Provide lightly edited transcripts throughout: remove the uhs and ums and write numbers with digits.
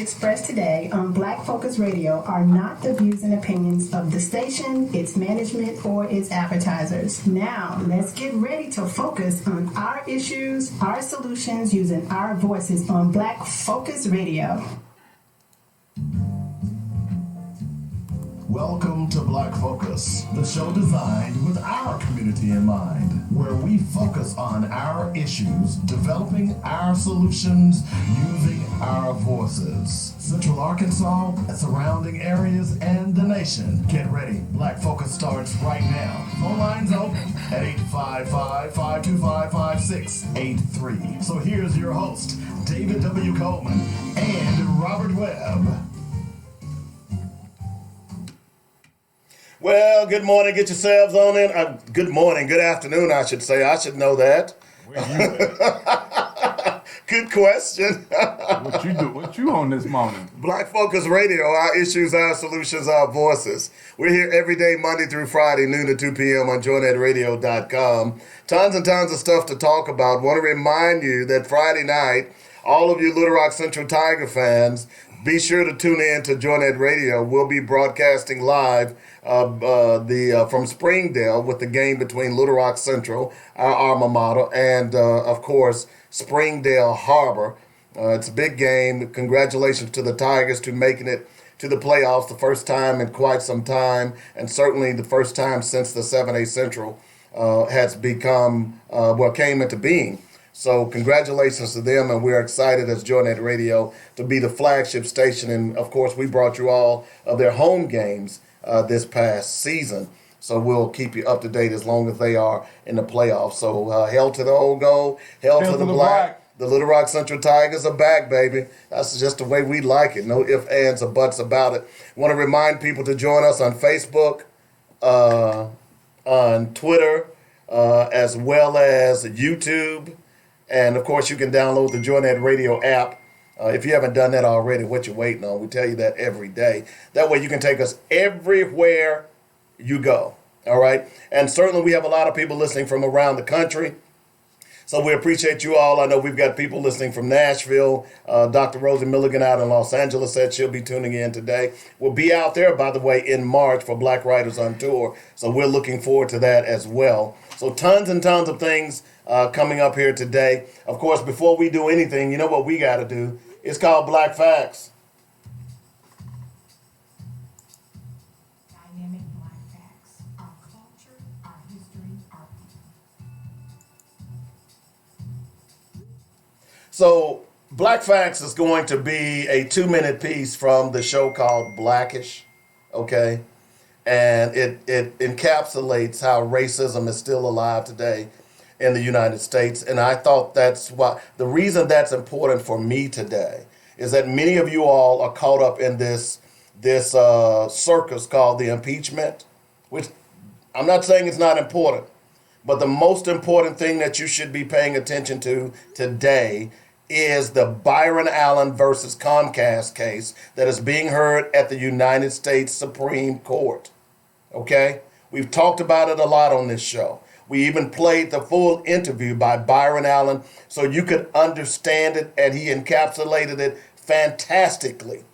expressed today on Black Focus Radio are not the views and opinions of the station, its management, or its advertisers. Now, let's get ready to focus on our issues, our solutions, using our voices on Black Focus Radio. Welcome to Black Focus, the show designed with our community in mind, where we focus on our issues, developing our solutions, using our voices. Central Arkansas, surrounding areas, and the nation. Get ready. Black Focus starts right now. Phone lines open at 855-525-5683. So here's your host, David W. Coleman and Robert Webb. Well, good morning. Get yourselves on in. Good morning. Good afternoon, I should say. I should know that. Where you at? Good question. What you do? What you on this morning? Black Focus Radio, our issues, our solutions, our voices. We're here every day, Monday through Friday, noon to 2 p.m. on joynetradio.com. Tons and tons of stuff to talk about. Want to remind you that Friday night, all of you Little Rock Central Tiger fans, be sure to tune in to Joynet Radio. We'll be broadcasting live from Springdale with the game between Little Rock Central, our alma mater, and of course Springdale Harbor. It's a big game. Congratulations to the Tigers to making it to the playoffs, the first time in quite some time, and certainly the first time since the 7A Central has become came into being. So congratulations to them, and we're excited as Joynet Radio to be the flagship station. And of course, we brought you all of their home games this past season. So we'll keep you up to date as long as they are in the playoffs. So hell to the old gold, hell to the black. The Little Rock Central Tigers are back, baby. That's just the way we like it. No ifs, ands, or buts about it. Want to remind people to join us on Facebook, on Twitter, as well as YouTube. And, of course, you can download the Joynet Radio app. If you haven't done that already, what you waiting on? We tell you that every day. That way you can take us everywhere you go, all right? And certainly we have a lot of people listening from around the country. So we appreciate you all. I know we've got people listening from Nashville. Dr. Rosie Milligan out in Los Angeles said she'll be tuning in today. We'll be out there, by the way, in March for Black Writers on Tour. So we're looking forward to that as well. So tons and tons of things coming up here today. Of course, before we do anything, you know what we got to do? It's called Black Facts. Dynamic Black Facts. Our culture, our history, our people. So Black Facts is going to be a 2-minute piece from the show called Blackish, okay? And it encapsulates how racism is still alive today in the United States. And I thought that's why the reason that's important for me today is that many of you all are caught up in this circus called the impeachment, which I'm not saying it's not important, but the most important thing that you should be paying attention to today is the Byron Allen versus Comcast case that is being heard at the United States Supreme Court. Okay? We've talked about it a lot on this show. We even played the full interview by Byron Allen so you could understand it, and he encapsulated it fantastically.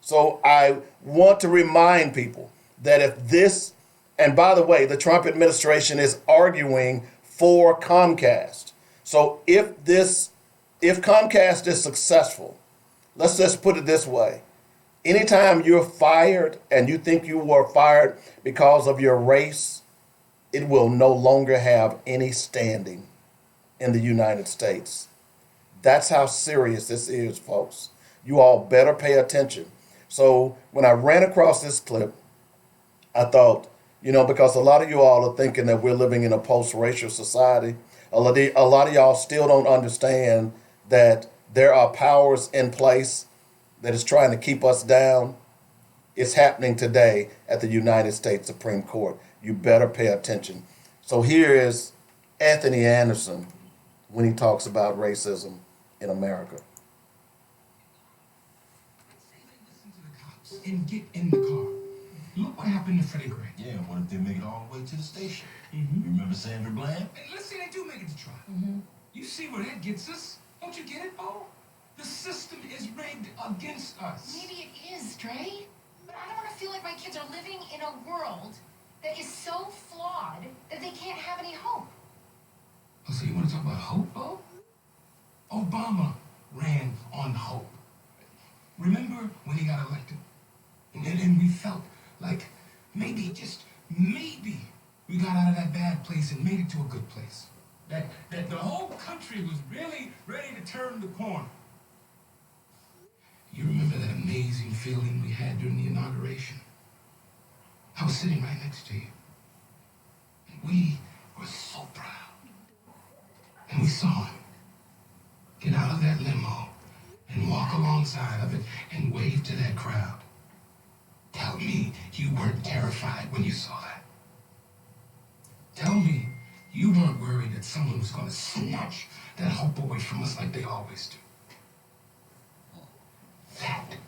So I want to remind people that if this, and by the way, the Trump administration is arguing for Comcast. So if Comcast is successful, let's just put it this way. Anytime you're fired and you think you were fired because of your race, it will no longer have any standing in the United States. That's how serious this is, folks. You all better pay attention. So when I ran across this clip, I thought, because a lot of you all are thinking that we're living in a post-racial society. A lot of y'all still don't understand that there are powers in place that is trying to keep us down. It's happening today at the United States Supreme Court. You better pay attention. So here is Anthony Anderson when he talks about racism in America. And get in the car. Look what happened to Freddie Gray. Yeah, what if they make it all the way to the station? Mm-hmm. You remember Sandra Bland? And let's say they do make it to trial. Mm-hmm. You see where that gets us? Don't you get it, Bo? The system is rigged against us. Maybe it is, Dre. But I don't want to feel like my kids are living in a world that is so flawed that they can't have any hope. Oh, so you want to talk about hope, Bo? Obama ran on hope. Remember when he got elected? And we felt like maybe, just maybe, we got out of that bad place and made it to a good place. That the whole country was really ready to turn the corner. You remember that amazing feeling we had during the inauguration? I was sitting right next to you. And we were so proud. And we saw him get out of that limo and walk alongside of it and wave to that crowd. Tell me you weren't terrified when you saw that. Tell me you weren't worried that someone was going to snatch that hope away from us like they always do. That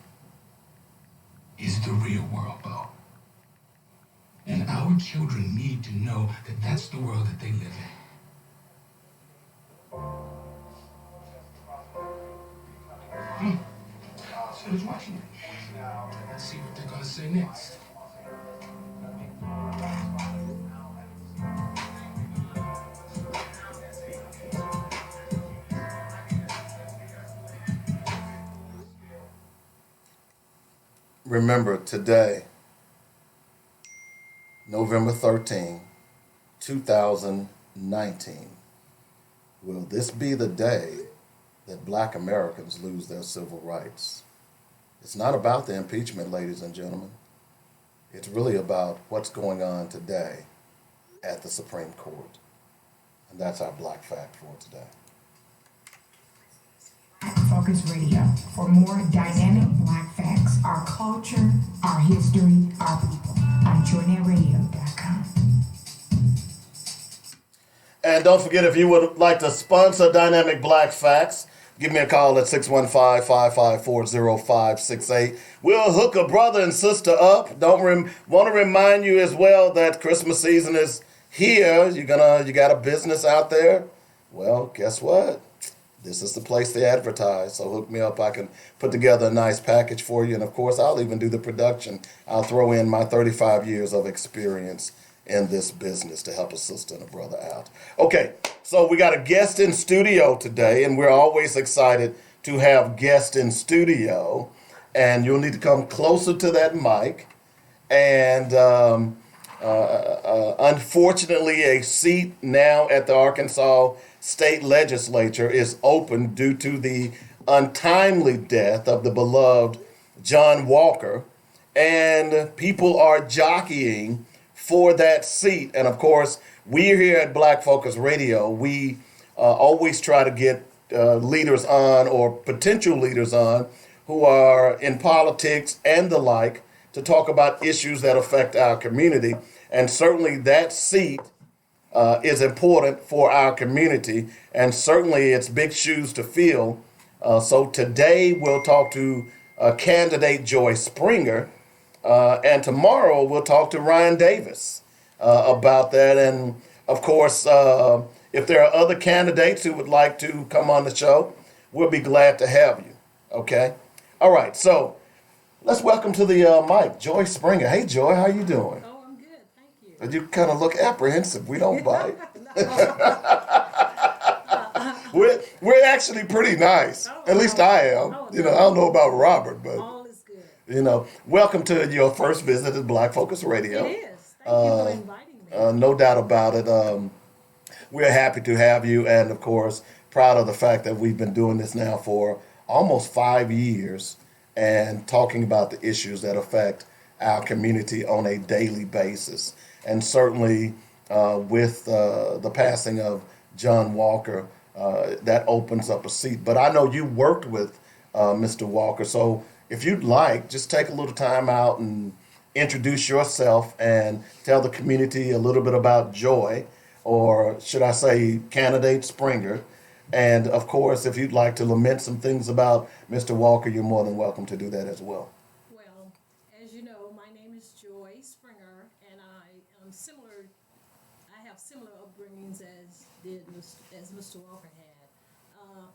is the real world, Bo. And our children need to know that that's the world that they live in. So who's watching? Let's see what they're going to say next. Remember today, November 13, 2019, will this be the day that Black Americans lose their civil rights? It's not about the impeachment, ladies and gentlemen. It's really about what's going on today at the Supreme Court. And that's our Black Fact for today. Focus Radio for more dynamic Black facts, our culture, our history, our people on JoyNetRadio.com. And don't forget, if you would like to sponsor Dynamic Black Facts, give me a call at 615-554-0568. We'll hook a brother and sister up. Want to remind you as well that Christmas season is here. You got a business out there? Well, guess what? This is the place to advertise. So hook me up. I can put together a nice package for you. And of course, I'll even do the production. I'll throw in my 35 years of experience in this business to help a sister and a brother out. Okay, so we got a guest in studio today, and we're always excited to have guests in studio. And you'll need to come closer to that mic. And unfortunately, a seat now at the Arkansas State Legislature is open due to the untimely death of the beloved John Walker. And people are jockeying for that seat. And of course, we here at Black Focus Radio, we always try to get leaders on, or potential leaders on, who are in politics and the like, to talk about issues that affect our community. And certainly that seat is important for our community, and certainly it's big shoes to fill. So today we'll talk to candidate Joy Springer, and tomorrow we'll talk to Ryan Davis about that. And of course, if there are other candidates who would like to come on the show, we'll be glad to have you. Okay? All right, so let's welcome to the mic Joy Springer. Hey, Joy, how you doing? Oh, I'm good, thank you. You kind of look apprehensive. We don't bite. We're actually pretty nice. At least I am. I don't know about Robert, but all is good. Welcome to your first visit at Black Focus Radio. It is. Thank you for inviting me. No doubt about it. We're happy to have you, and of course, proud of the fact that we've been doing this now for almost 5 years and talking about the issues that affect our community on a daily basis. And certainly with the passing of John Walker, that opens up a seat. But I know you worked with Mr. Walker, so if you'd like, just take a little time out and introduce yourself and tell the community a little bit about Joy, or should I say candidate Springer. And of course, if you'd like to lament some things about Mr. Walker, you're more than welcome to do that as well. Well, as you know, my name is Joy Springer, and I am similar. I have similar upbringings as Mr. Walker had.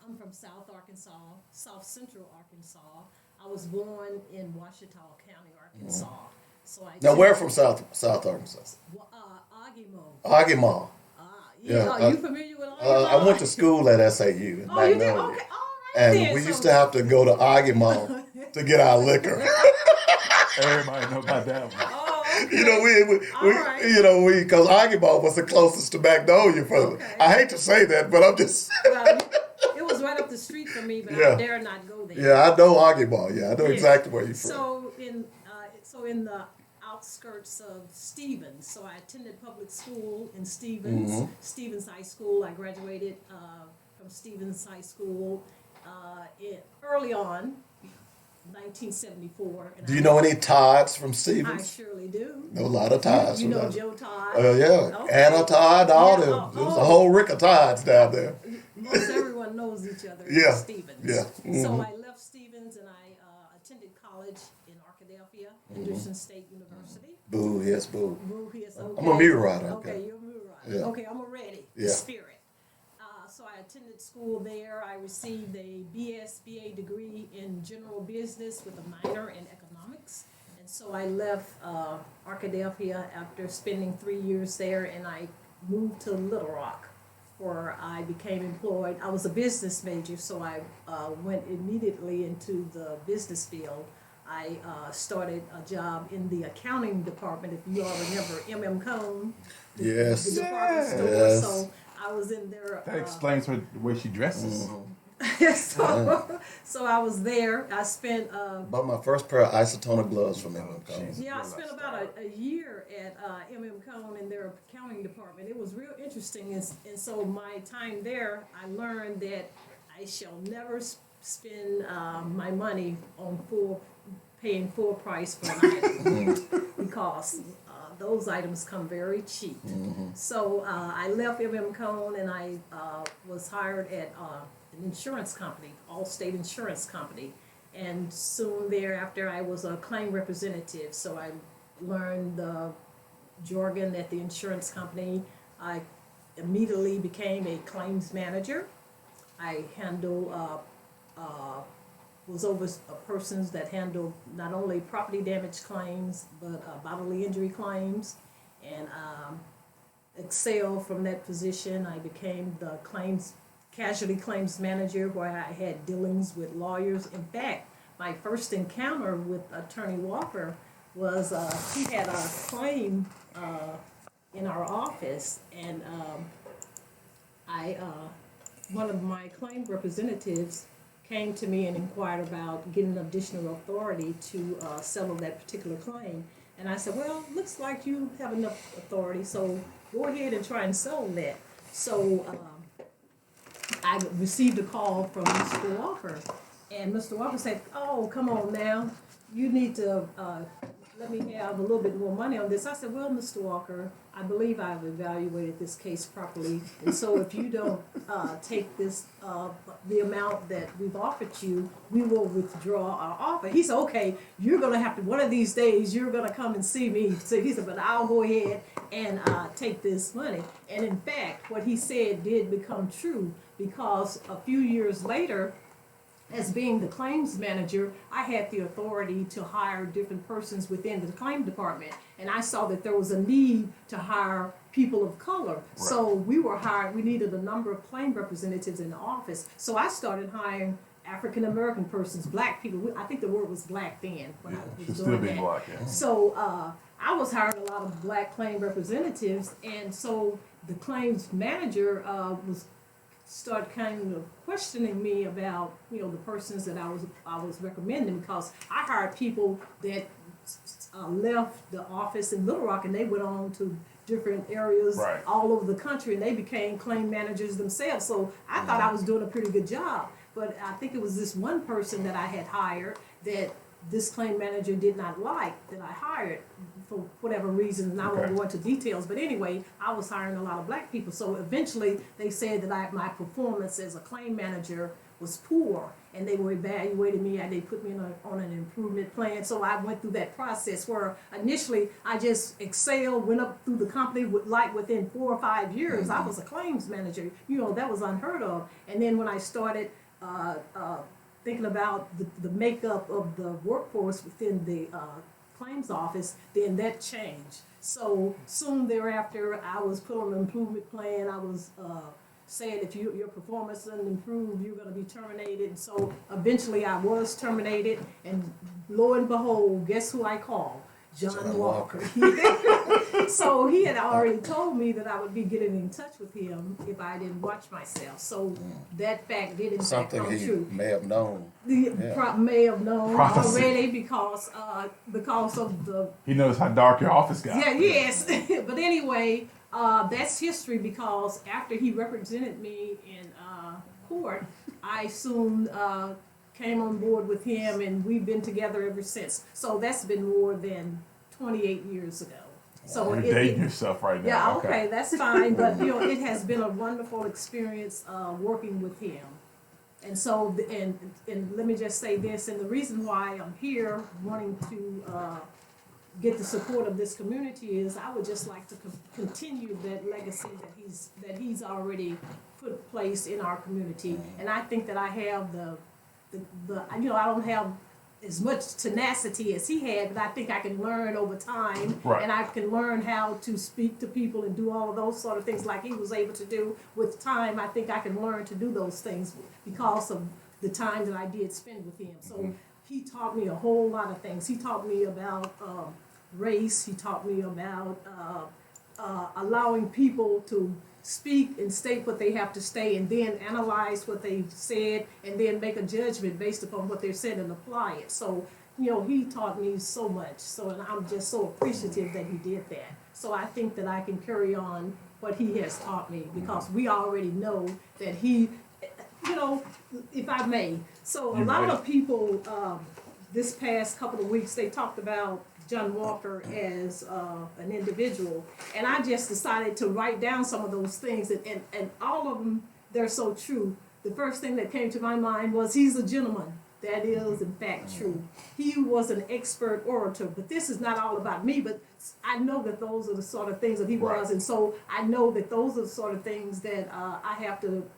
I'm from South Arkansas, South Central Arkansas. I was born in Ouachita County, Arkansas. So I Now, where from South Arkansas? Agimo. Agima. Yeah, Yeah, are you familiar with Agimo? I went to school at SAU in Oh, you did? Magnolia. Okay, all right. And then. we So- used to have to go to Agima to get our liquor. Everybody know about that one. Oh, okay. You know, All right. because Agima was the closest to Magnolia. Okay. I hate to say that, but I'm just. Well, it was right up the street from me, but Yeah. I dare not go there. Yeah, I know Agima. Yeah, I know Yeah. exactly where you're from. So in the outskirts of Stevens. So I attended public school in Stevens, Mm-hmm. Stevens High School. I graduated from Stevens High School early on, 1974. And Do you know any Todds from I Stevens? surely do. Know a lot of Todds. You from know that. Joe Todd? Yeah, Okay. Anna Todd, all Yeah, them. There's a oh. whole rick of Todds down there. Most everyone knows each other Yeah, in Stevens. yeah, So mhm. I left Stevens and I attended college in Arkadelphia, Henderson State University. Boo, yes, boo. Boo, yes, okay. I'm a mule rider, Okay, okay. you're a mule rider. Yeah. Okay, I'm ready. Yeah. The spirit. So I attended school there. I received a BA degree in general business with a minor in economics. And so I left Arkadelphia after spending 3 years there, and I moved to Little Rock, where I became employed. I was a business major, so I went immediately into the business field. I started a job in the accounting department. If you all remember M.M. Cone, Yes. the department store. Yes. So I was in there. That explains her the way she dresses. So I was there. I spent. Bought my first pair of isotonic gloves from M.M. Cone. Yeah, I spent about a year at M.M. Cone in their accounting department. It was real interesting, and so my time there, I learned that I shall never spend my money on paying full price for an item because those items come very cheap. So I left M.M. Cone and I was hired at an insurance company, Allstate Insurance Company. And soon thereafter, I was a claim representative. So I learned the jargon at the insurance company. I immediately became a claims manager. I was over persons that handled not only property damage claims, but bodily injury claims. And excelled from that position. I became the casualty claims manager, where I had dealings with lawyers. In fact, my first encounter with Attorney Walker was he had a claim in our office, and one of my claim representatives came to me and inquired about getting additional authority to settle that particular claim. And I said, well, looks like you have enough authority, so go ahead and try and settle that. So I received a call from Mr. Walker, and Mr. Walker said, oh, come on now, you need to let me have a little bit more money on this. I said, well, Mr. Walker, I believe I've evaluated this case properly, and so if you don't take this, the amount that we've offered you, we will withdraw our offer. He said, okay, you're going to have to, one of these days, you're going to come and see me. So he said, but I'll go ahead and take this money. And in fact, what he said did become true, because a few years later, as being the claims manager, I had the authority to hire different persons within the claim department. And I saw that there was a need to hire people of color. Right. So we needed a number of claim representatives in the office. So I started hiring African American persons, black people. I think the word was black then when I was doing that. Black, yeah. So I was hiring a lot of black claim representatives, and so the claims manager started kind of questioning me about, the persons that I was recommending, because I hired people that left the office in Little Rock and they went on to different areas all over the country, and they became claim managers themselves. So I thought I was doing a pretty good job, but I think it was this one person that I had hired that this claim manager did not like, that I hired for whatever reason, and I won't go into details, but anyway, I was hiring a lot of black people. So eventually they said that my performance as a claim manager was poor, and they were evaluating me, and they put me on an improvement plan. So I went through that process where initially I just excelled, went up through the company within 4 or 5 years. I was a claims manager. That was unheard of. And then when I started thinking about the makeup of the workforce within the claims office, then that changed. So soon thereafter, I was put on an improvement plan. I was said if your performance doesn't improve, you're going to be terminated. So eventually I was terminated, and lo and behold, guess who I called? John Walker. So he had already told me that I would be getting in touch with him if I didn't watch myself. So that fact did in fact come true. May have known. May have known Prophecy. already because of the. He knows how dark your office got. Yeah. Yes. But anyway, that's history because after he represented me in court, I soon came on board with him, and we've been together ever since. So that's been more than 28 years ago. So You're dating yourself right now. Yeah, okay, that's fine. But it has been a wonderful experience working with him. And so, and let me just say this, and the reason why I'm here wanting to get the support of this community is I would just like to continue that legacy that he's already put place in our community. And I think that I have the I don't have as much tenacity as he had, but I think I can learn over time, right. And I can learn how to speak to people and do all of those sort of things like he was able to do. With time, I think I can learn to do those things because of the time that I did spend with him. So he taught me a whole lot of things. He taught me about race. He taught me about allowing people to speak and state what they have to say, and then analyze what they've said, and then make a judgment based upon what they've said and apply it. So, he taught me so much. So, and I'm just so appreciative that he did that. So I think that I can carry on what he has taught me because we already know that he, if I may. So a lot of people this past couple of weeks, they talked about John Walker as an individual, and I just decided to write down some of those things, and all of them, they're so true. The first thing that came to my mind was he's a gentleman. That is, in fact, true. He was an expert orator, but this is not all about me, but I know that those are the sort of things that he was, and so I know that those are the sort of things that I have to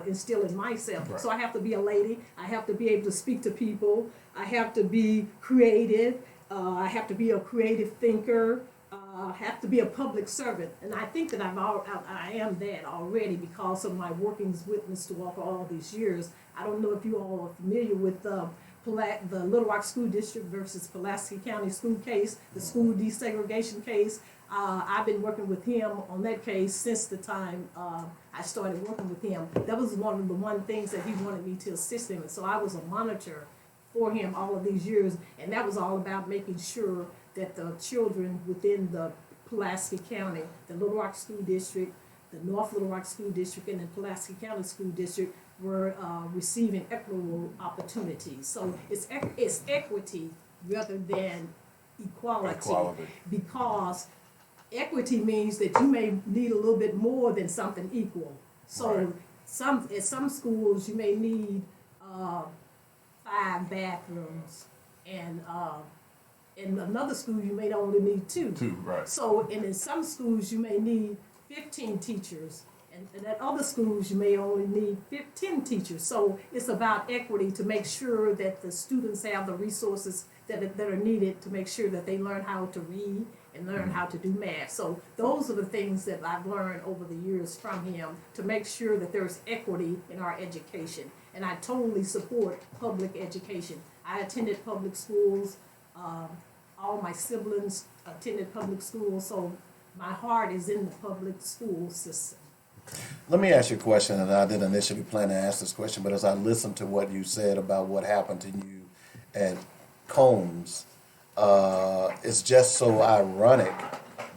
instill in myself. Right. So I have to be a lady. I have to be able to speak to people. I have to be creative. I have to be a creative thinker. I have to be a public servant, and I think that I am that already because of my workings with Mr. Walker all these years. I don't know if you all are familiar with the Little Rock School District versus Pulaski County School case, the school desegregation case. I've been working with him on that case since the time I started working with him. That was one of the things that he wanted me to assist him with. So I was a monitor for him all of these years, and that was all about making sure that the children within the Pulaski County, the Little Rock School District, the North Little Rock School District, and the Pulaski County School District were receiving equitable opportunities. So it's equity rather than equality. Because equity means that you may need a little bit more than something equal. So at some schools you may need 5 bathrooms, and in another school you may only need 2. 2, right. So, and in some schools you may need 15 teachers, and at other schools you may only need 10 teachers. So it's about equity to make sure that the students have the resources that are needed to make sure that they learn how to read and learn how to do math. So those are the things that I've learned over the years from him to make sure that there's equity in our education. And I totally support public education. I attended public schools. All my siblings attended public schools, so my heart is in the public school system. Let me ask you a question, and I didn't initially plan to ask this question, but as I listened to what you said about what happened to you at Combs, it's just so ironic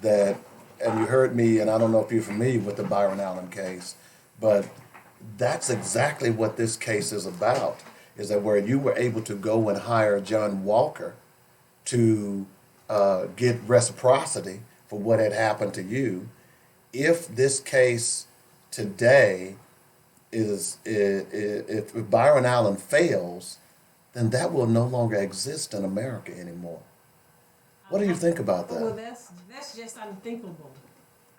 that, and you heard me, and I don't know if you're familiar with the Byron Allen case, but that's exactly what this case is about, is that where you were able to go and hire John Walker to get reciprocity for what had happened to you. If this case today if Byron Allen fails, then that will no longer exist in America anymore. What do you think about that? Well, that's just unthinkable.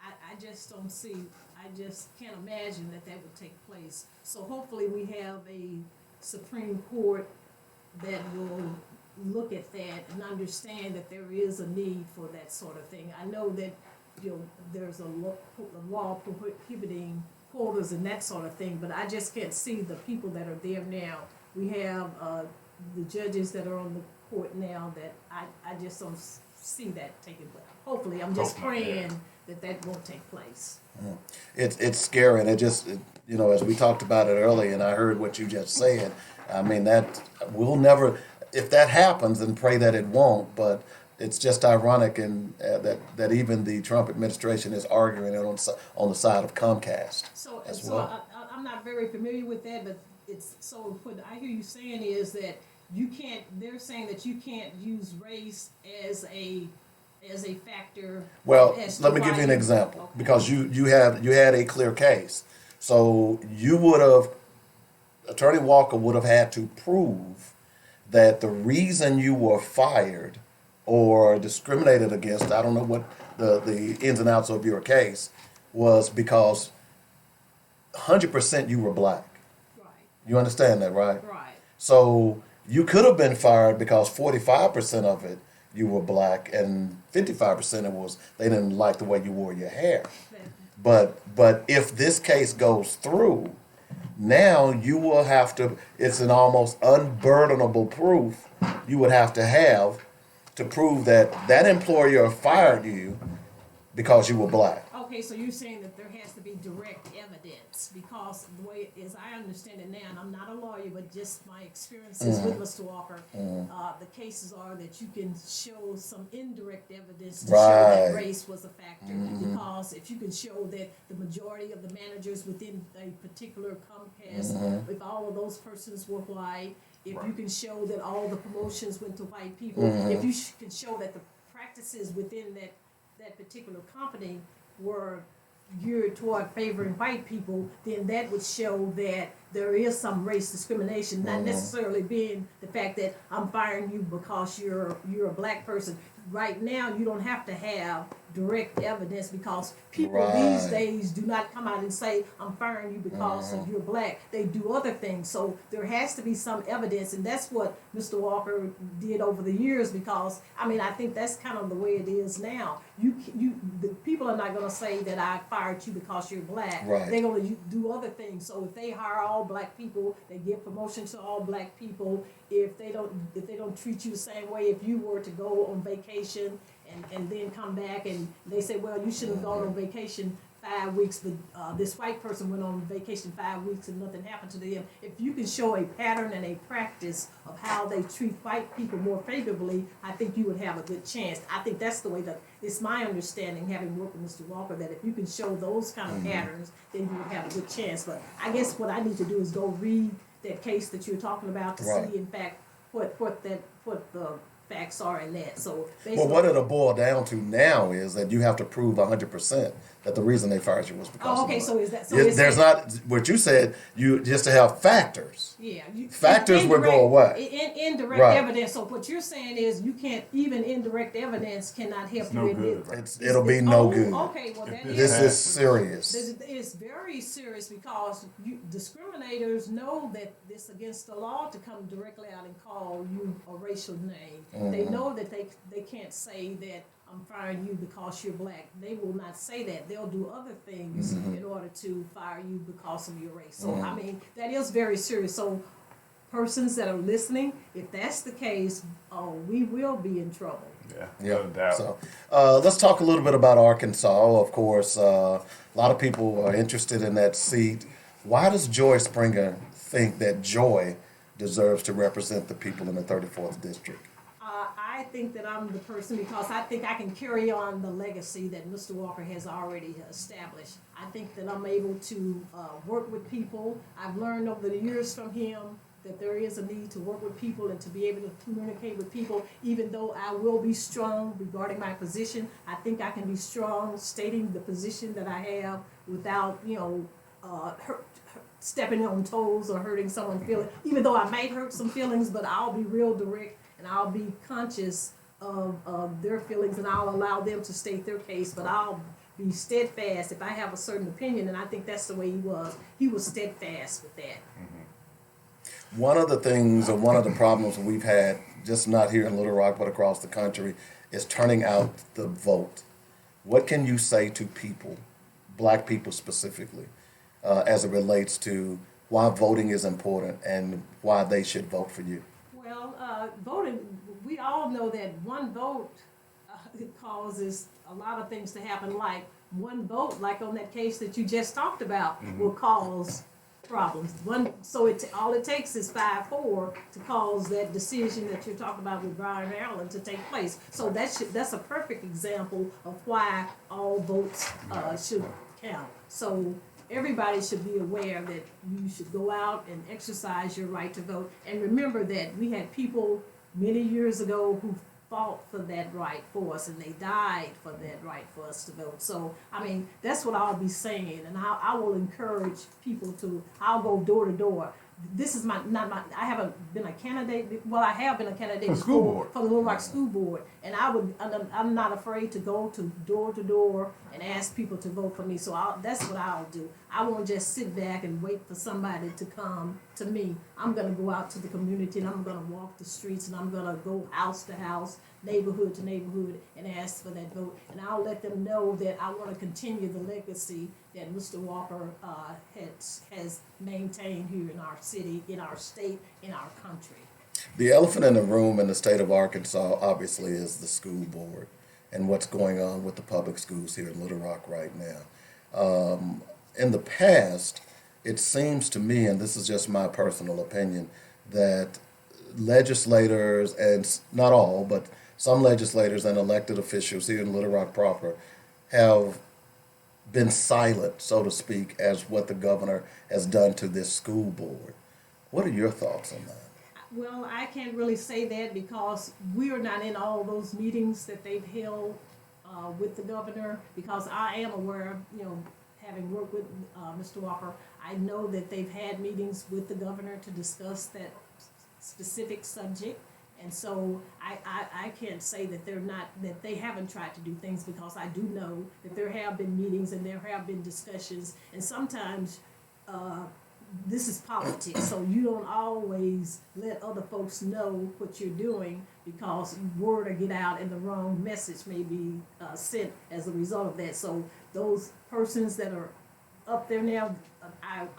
I just don't see. I just can't imagine that would take place. So hopefully we have a Supreme Court that will look at that and understand that there is a need for that sort of thing. I know that there's a law prohibiting quotas and that sort of thing, but I just can't see the people that are there now. We have the judges that are on the court now that I just don't see that taking place. Hopefully, I'm just praying that won't take place. It's scary, and as we talked about it earlier, and I heard what you just said. I mean, that we'll never, if that happens, then pray that it won't. But it's just ironic, and that even the Trump administration is arguing it on the side of Comcast as well. I'm not very familiar with that, but what I hear you saying is that you can't. They're saying that you can't use race as a factor. Well, let me give you an example, because you had a clear case. So Attorney Walker would have had to prove that the reason you were fired or discriminated against, I don't know what the ins and outs of your case, was because 100% you were black. Right. You understand that, right? Right. So you could have been fired because 45% of it you were black, and 55% it was they didn't like the way you wore your hair. But if this case goes through, now you will have to, it's an almost unburdenable proof you would have to prove that employer fired you because you were black. Okay, so you're saying that there has to be direct evidence, because the way, as I understand it now, and I'm not a lawyer, but just my experiences with Mr. Walker, the cases are that you can show some indirect evidence to show that race was a factor. Because if you can show that the majority of the managers within a particular Comcast, if all of those persons were white, if you can show that all the promotions went to white people, if you can show that the practices within that particular company were geared toward favoring white people, then that would show that there is some race discrimination, not necessarily being the fact that I'm firing you because you're a black person. Right now, you don't have to have direct evidence, because people these days do not come out and say, I'm firing you because of you're black. They do other things. So there has to be some evidence, and that's what Mr. Walker did over the years, because, I mean, I think that's kind of the way it is now. The people are not going to say that I fired you because you're black. Right. They're going to do other things. So if they hire all black people, they give promotions to all black people. If they don't treat you the same way, if you were to go on vacation and then come back and they say, well, you should have gone on vacation 5 weeks, but this white person went on vacation 5 weeks and nothing happened to them. If you can show a pattern and a practice of how they treat white people more favorably, I think you would have a good chance. I think that's the way that it's my understanding, having worked with Mr. Walker, that if you can show those kind of patterns, then you would have a good chance. But I guess what I need to do is go read that case that you're talking about to see, in fact, what the facts are in that. So well, what it'll boil down to now is that you have to prove 100% that the reason they fired you was because of so is that so? There's not what you said. You just to have factors. Yeah, factors will go away. Indirect evidence. So what you're saying is you can't even indirect evidence cannot help you in good, it. It'll be no good. Okay, well this is serious. It's very serious, because discriminators know that it's against the law to come directly out and call you a racial name. They know that they can't say that I'm firing you because you're black. They will not say that. They'll do other things in order to fire you because of your race. So, I mean, that is very serious. So, persons that are listening, if that's the case, we will be in trouble. Yeah, no doubt. So, let's talk a little bit about Arkansas. Of course, a lot of people are interested in that seat. Why does Joy Springer think that Joy deserves to represent the people in the 34th District? I think that I'm the person, because I think I can carry on the legacy that Mr. Walker has already established. I think that I'm able to work with people. I've learned over the years from him that there is a need to work with people and to be able to communicate with people. Even though I will be strong regarding my position, I think I can be strong stating the position that I have without, stepping on toes or hurting someone's feelings, even though I might hurt some feelings, but I'll be real direct and I'll be conscious of their feelings, and I'll allow them to state their case, but I'll be steadfast if I have a certain opinion, and I think that's the way he was. He was steadfast with that. One of the things, or one of the problems we've had, just not here in Little Rock, but across the country, is turning out the vote. What can you say to people, black people specifically, as it relates to why voting is important and why they should vote for you? Well, voting, we all know that one vote causes a lot of things to happen. Like one vote, like on that case that you just talked about, will cause problems. All it takes is 5-4 to cause that decision that you're talking about with Byron Allen to take place. So that's a perfect example of why all votes should count. So everybody should be aware that you should go out and exercise your right to vote. And remember that we had people many years ago who fought for that right for us, and they died for that right for us to vote. So, I mean, that's what I'll be saying, and I will encourage people I'll go door to door. This is I haven't been a candidate, well, I have been a candidate for the Little Rock School Board, and I'm not afraid to go to door and ask people to vote for me, so that's what I'll do. I won't just sit back and wait for somebody to come to me. I'm going to go out to the community, and I'm going to walk the streets, and I'm going to go house to house, neighborhood to neighborhood, and ask for that vote, and I'll let them know that I want to continue the legacy that Mr. Walker has maintained here in our city, in our state, in our country. The elephant in the room in the state of Arkansas, obviously, is the school board and what's going on with the public schools here in Little Rock right now. In the past, it seems to me, and this is just my personal opinion, that legislators, and not all, but some legislators and elected officials here in Little Rock proper have been silent, so to speak, as what the governor has done to this school board. What are your thoughts on that? Well, I can't really say that because we are not in all those meetings that they've held with the governor, because I am aware, having worked with Mr. Walker, I know that they've had meetings with the governor to discuss that specific subject. And so I can't say that that they haven't tried to do things, because I do know that there have been meetings and there have been discussions, and sometimes this is politics, so you don't always let other folks know what you're doing, because word will get out and the wrong message may be sent as a result of that. So those persons that are up there now,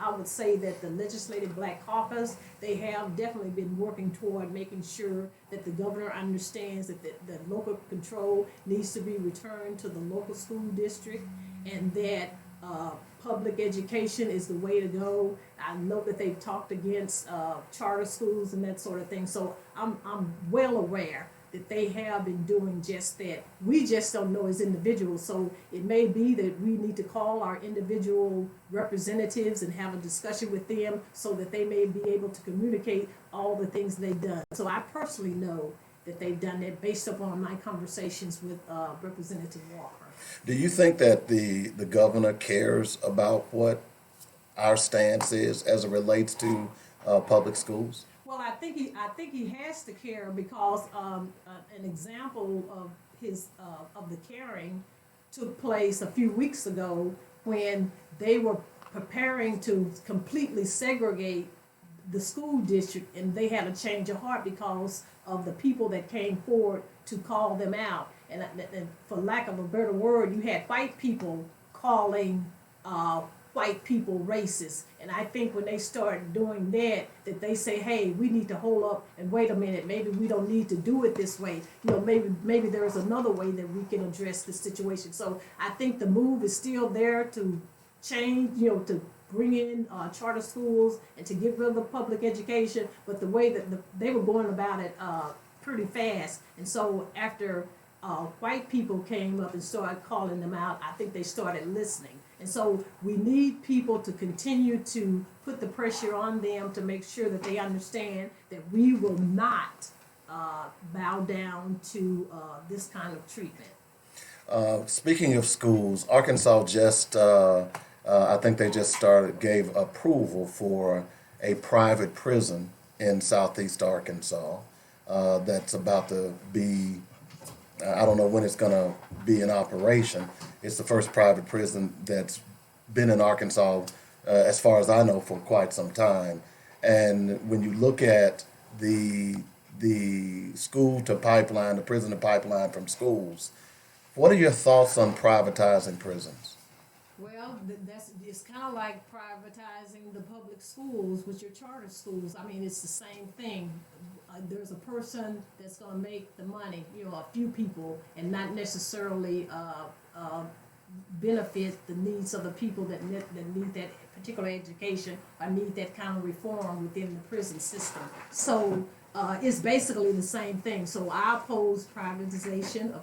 I would say that the Legislative Black Caucus, they have definitely been working toward making sure that the governor understands that the local control needs to be returned to the local school district, and that public education is the way to go. I know that they've talked against charter schools and that sort of thing, so I'm well aware that they have been doing just that. We just don't know as individuals, so it may be that we need to call our individual representatives and have a discussion with them so that they may be able to communicate all the things they've done. So I personally know that they've done that based upon my conversations with Representative Walker. Do you think that the governor cares about what our stance is as it relates to public schools? Well, I think he has to care, because an example of of the caring took place a few weeks ago when they were preparing to completely segregate the school district, and they had a change of heart because of the people that came forward to call them out. And for lack of a better word, you had white people calling white people racist. And I think when they start doing that they say, hey, we need to hold up and wait a minute, maybe we don't need to do it this way. Maybe there's another way that we can address this situation. So I think the move is still there to change, to bring in charter schools and to get rid of the public education, but the way that they were going about it pretty fast. And so after white people came up and started calling them out, I think they started listening. And so we need people to continue to put the pressure on them to make sure that they understand that we will not bow down to this kind of treatment. Speaking of schools, Arkansas just I think they just gave approval for a private prison in Southeast Arkansas that's about to be, I don't know when it's going to be in operation. It's the first private prison that's been in Arkansas, as far as I know, for quite some time. And when you look at the school to pipeline, the prison to pipeline from schools, what are your thoughts on privatizing prisons? Well, it's kind of like privatizing the public schools with your charter schools. I mean, it's the same thing. There's a person that's going to make the money, a few people, and not necessarily benefit the needs of the people that need that particular education or need that kind of reform within the prison system. So it's basically the same thing. So I oppose privatization of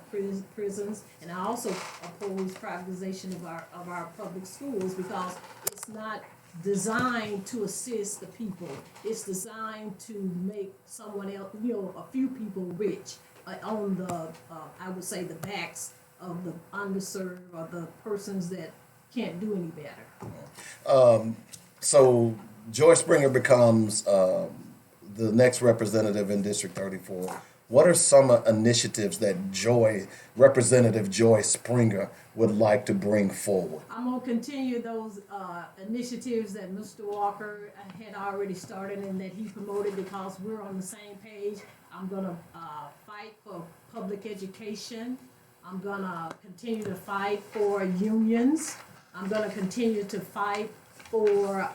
prisons, and I also oppose privatization of our public schools, because it's not designed to assist the people. It's designed to make someone else, a few people rich on the, I would say, the backs of the underserved or the persons that can't do any better. So Joy Springer becomes the next representative in District 34. What are some initiatives that Representative Joy Springer would like to bring forward? I'm going to continue those initiatives that Mr. Walker had already started and that he promoted, because we're on the same page. I'm going to fight for public education. I'm going to continue to fight for unions. I'm going to continue to fight for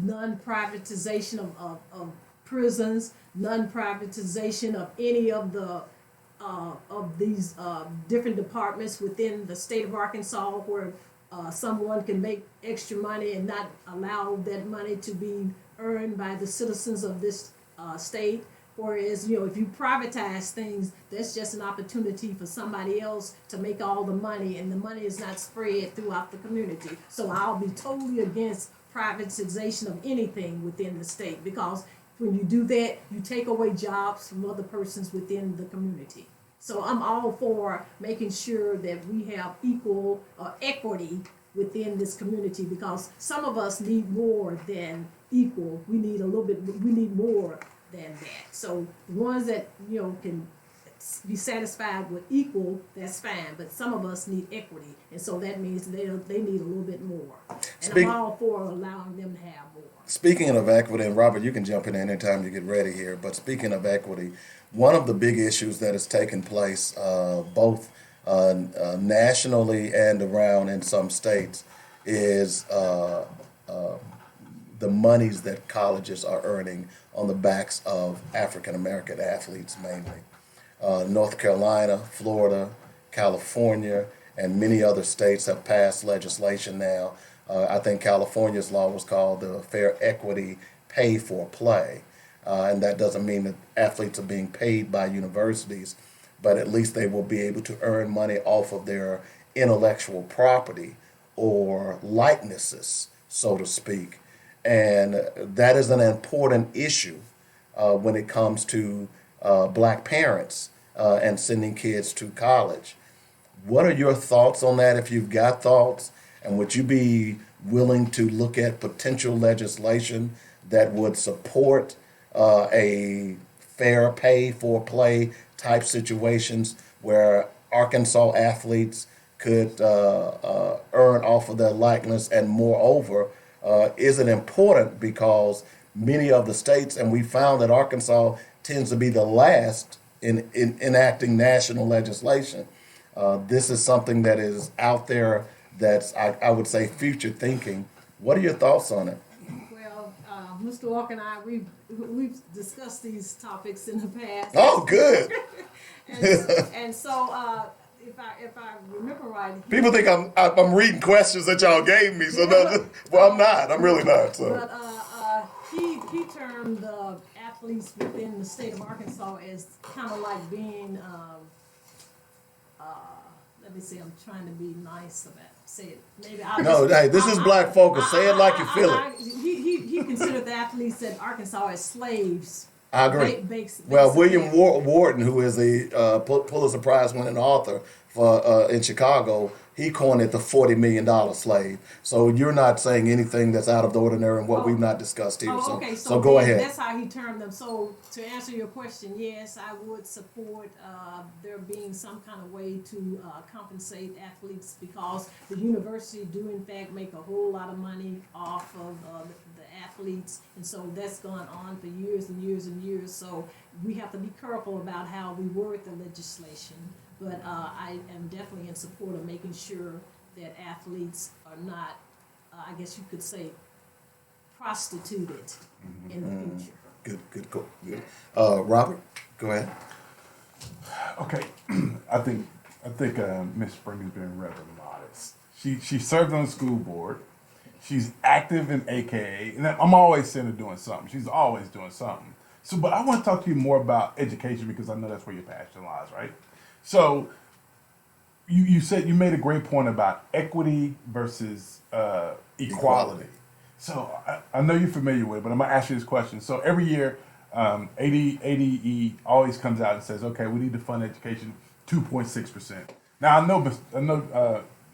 non-privatization of prisons, non-privatization of any of the of these different departments within the state of Arkansas, where someone can make extra money and not allow that money to be earned by the citizens of this state. Whereas, if you privatize things, that's just an opportunity for somebody else to make all the money, and the money is not spread throughout the community. So I'll be totally against privatization of anything within the state, because when you do that, you take away jobs from other persons within the community. So I'm all for making sure that we have equal equity within this community, because some of us need more than equal. We need more than that. So the ones that can be satisfied with equal, that's fine. But some of us need equity, and so that means they need a little bit more. And I'm all for allowing them to have more. Speaking of equity, and Robert, you can jump in anytime you get ready here. But speaking of equity, one of the big issues that has taken place both nationally and around in some states is the monies that colleges are earning on the backs of African American athletes mainly. North Carolina, Florida, California, and many other states have passed legislation now. I think California's law was called the Fair Equity Pay for Play. And that doesn't mean that athletes are being paid by universities, but at least they will be able to earn money off of their intellectual property or likenesses, so to speak. And that is an important issue when it comes to black parents and sending kids to college. What are your thoughts on that, if you've got thoughts? And would you be willing to look at potential legislation that would support a fair pay for play type situations where Arkansas athletes could earn off of their likeness? And moreover, is it important because many of the states, and we found that Arkansas tends to be the last in enacting national legislation. This is something that is out there that's, I would say, future thinking. What are your thoughts on it? Well, Mr. Walker and I, we've discussed these topics in the past. Oh, good. and so if I remember right, people think I'm reading questions that y'all gave me. So well, I'm not. I'm really not. So. But he termed the athletes within the state of Arkansas as kind of like being. Let me see. I'm trying to be nice about it. Say it. Maybe hey, this is Black Focus. Say it like you feel it. He considered the athletes in Arkansas as slaves. I agree. Well, William Wharton, who is a Pulitzer Prize winning author in Chicago, he coined it the $40 million slave. So you're not saying anything that's out of the ordinary and what we've not discussed here. Oh, okay. So go ahead. That's how he termed them. So to answer your question, yes, I would support there being some kind of way to compensate athletes because the university do in fact make a whole lot of money off of the athletes, and so that's gone on for years and years and years. So we have to be careful about how we word the legislation. But I am definitely in support of making sure that athletes are not, I guess you could say, prostituted in the future. Good. Robert, go ahead. Okay, I think Miss Spring has been rather modest. She served on the school board. She's active in AKA, and I'm always seeing her doing something. She's always doing something. So, but I want to talk to you more about education because I know that's where your passion lies, right? So, you said you made a great point about equity versus equality. So I know you're familiar with it, but I'm gonna ask you this question. So every year, ADE always comes out and says, "Okay, we need to fund education 2.6%." Now I know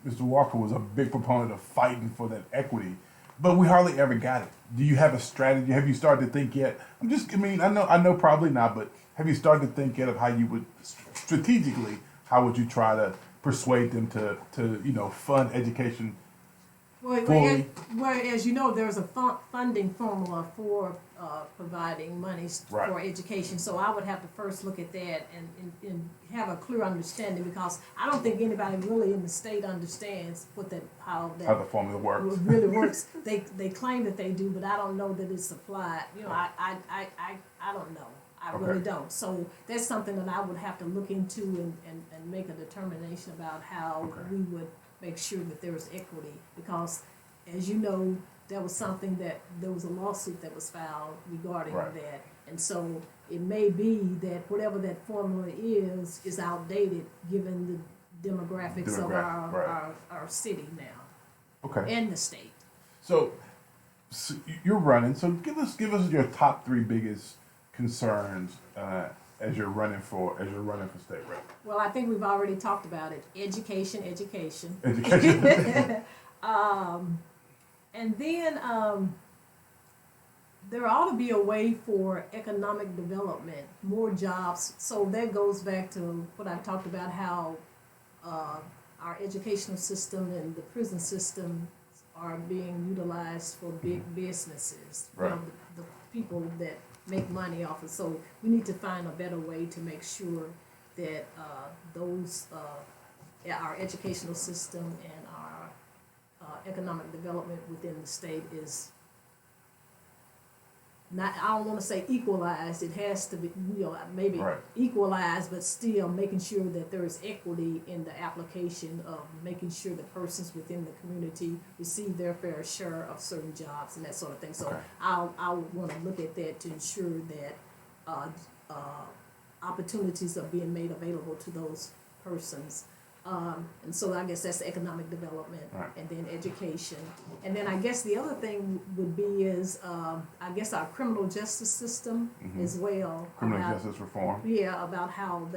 Mr. Walker was a big proponent of fighting for that equity, but we hardly ever got it. Do you have a strategy? Have you started to think yet? I know probably not, but have you started to think yet of how you would strategically, how would you try to persuade them to fund education fully? Well, as you know, there's a funding formula for providing monies for education. So I would have to first look at that and have a clear understanding because I don't think anybody really in the state understands how the formula works. Really works. They claim that they do, but I don't know that it's applied. I don't know. I really don't. So that's something that I would have to look into and make a determination about how we would make sure that there is equity. Because, as you know, there was a lawsuit that was filed regarding that. And so it may be that whatever that formula is outdated given the demographics of our city now. Okay. And the state. So you're running. So give us your top 3 biggest concerns as you're running for state rep. Well, I think we've already talked about it. Education. And then there ought to be a way for economic development, more jobs. So that goes back to what I talked about, how our educational system and the prison system are being utilized for big businesses. Right. The people that make money off it. So we need to find a better way to make sure that our educational system and our economic development within the state is not, I don't want to say equalized, it has to be, maybe equalized, but still making sure that there is equity in the application of making sure that persons within the community receive their fair share of certain jobs and that sort of thing. So I'll want to look at that to ensure that opportunities are being made available to those persons. And so I guess that's economic development and then education. And then I guess the other thing would be is, I guess our criminal justice system as well. Criminal justice reform. Yeah, about how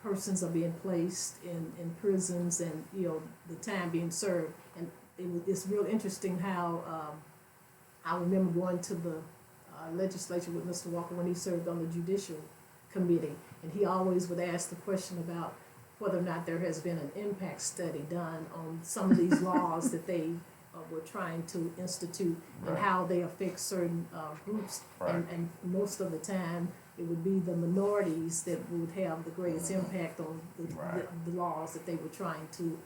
persons are being placed in prisons and, the time being served. And it's real interesting how I remember going to the legislature with Mr. Walker when he served on the judicial committee. And he always would ask the question about whether or not there has been an impact study done on some of these laws that they were trying to institute and how they affect certain groups. And most of the time, it would be the minorities that would have the greatest impact on the laws that they were trying to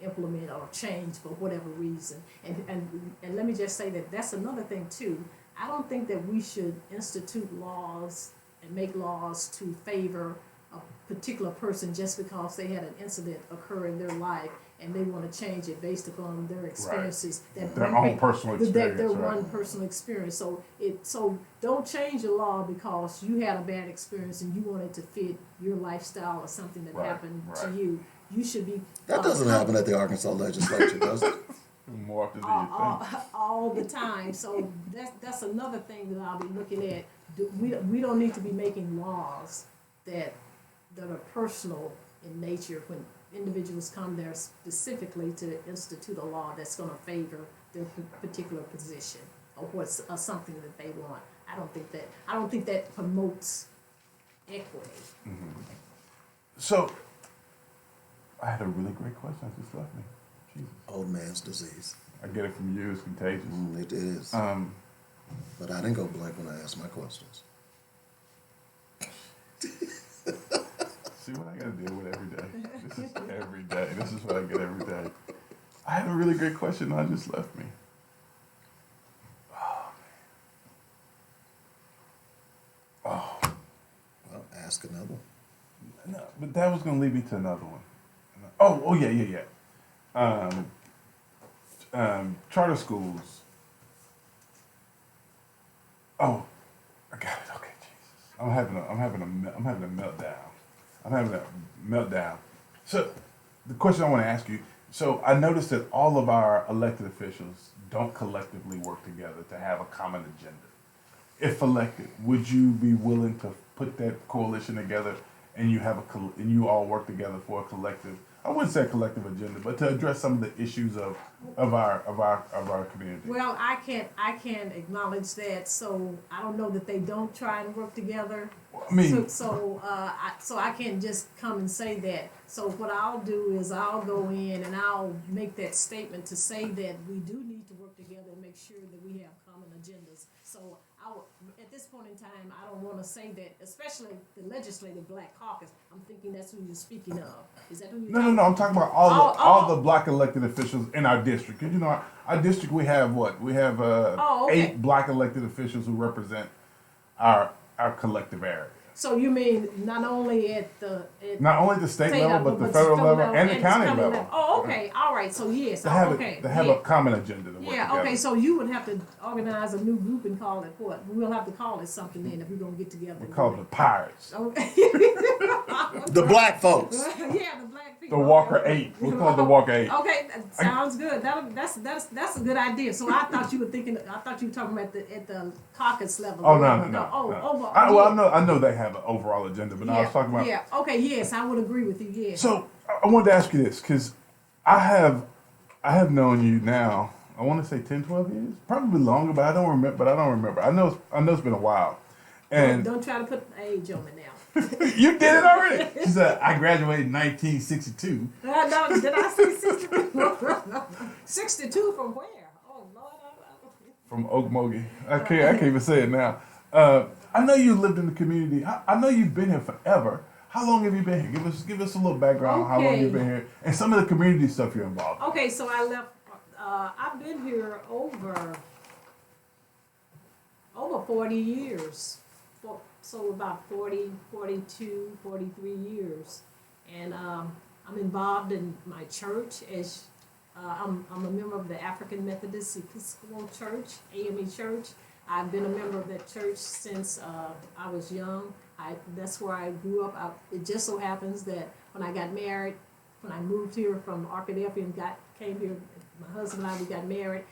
implement or change for whatever reason. And let me just say that that's another thing too. I don't think that we should institute laws and make laws to favor a particular person just because they had an incident occur in their life and they want to change it based upon their experiences. Their own personal experience. Their one personal experience. So don't change the law because you had a bad experience and you wanted to fit your lifestyle or something that happened to you. You should be. That doesn't happen at the Arkansas legislature, does it? More often than you think. All the time. So that's another thing that I'll be looking at. We don't need to be making laws that are personal in nature when individuals come there specifically to institute a law that's going to favor their particular position or what's something that they want. I don't think that promotes equity. Mm-hmm. So, I had a really great question. It just left me. Jesus. Old man's disease. I get it from you. It's contagious. It is. But I didn't go blank when I asked my questions. See what I got to deal with every day. This is every day. This is what I get every day. I had a really great question. And it just left me. Oh. Well, ask another one. No, but that was going to lead me to another one. Oh, yeah. Charter schools. Oh, I got it. Okay, Jesus. I'm having a meltdown. I'm having a meltdown. So, the question I want to ask you. So, I noticed that all of our elected officials don't collectively work together to have a common agenda. If elected, would you be willing to put that coalition together and you have and you all work together for a collective? I wouldn't say a collective agenda, but to address some of the issues of our community. Well, I can't acknowledge that. So I don't know that they don't try and work together. I mean, so I can't just come and say that. So what I'll do is I'll go in and I'll make that statement to say that we do need to work together and make sure that we have common agendas. So at this point in time, I don't want to say that, especially the Legislative Black Caucus. I'm thinking that's who you're speaking of. Is that who you're No. I'm talking about all the black elected officials in our district. Because, our district, we have what? We have 8 black elected officials who represent our collective area. So you mean not only at the state level, but the federal level and the county level. Oh, okay, all right. So yes, they have a common agenda to work together. Okay. So you would have to organize a new group and call it what? We'll have to call it something then if we're gonna get together. We'll call it the Pirates. Okay. The black folks. Yeah, the black people. The Walker 8. We'll call it the Walker 8. Okay, sounds good. That's a good idea. So I thought you were talking about at the caucus level. Oh no. I know they have an overall agenda, but I was talking about. Yeah. Okay. Yes, I would agree with you. Yes. So I wanted to ask you this because I have known you now. I want to say 10, 12 years, probably longer, but I don't remember. I know it's been a while. And don't try to put age on me now. You did it already. She said, I graduated in 1962. No, did I say 62? 62 from where? Oh, Lord. From Okmulgee. I can't even say it now. I know you lived in the community. I know you've been here forever. How long have you been here? Give us a little background on how long you've been here and some of the community stuff you're involved in. Okay, so I left. I've been here over 40 years. So about 40, 42, 43 years. And I'm involved in my church as I'm a member of the African Methodist Episcopal Church, AME Church. I've been a member of that church since I was young. That's where I grew up. It just so happens that when I got married, when I moved here from Arkadelphia and came here, my husband and I, we got married.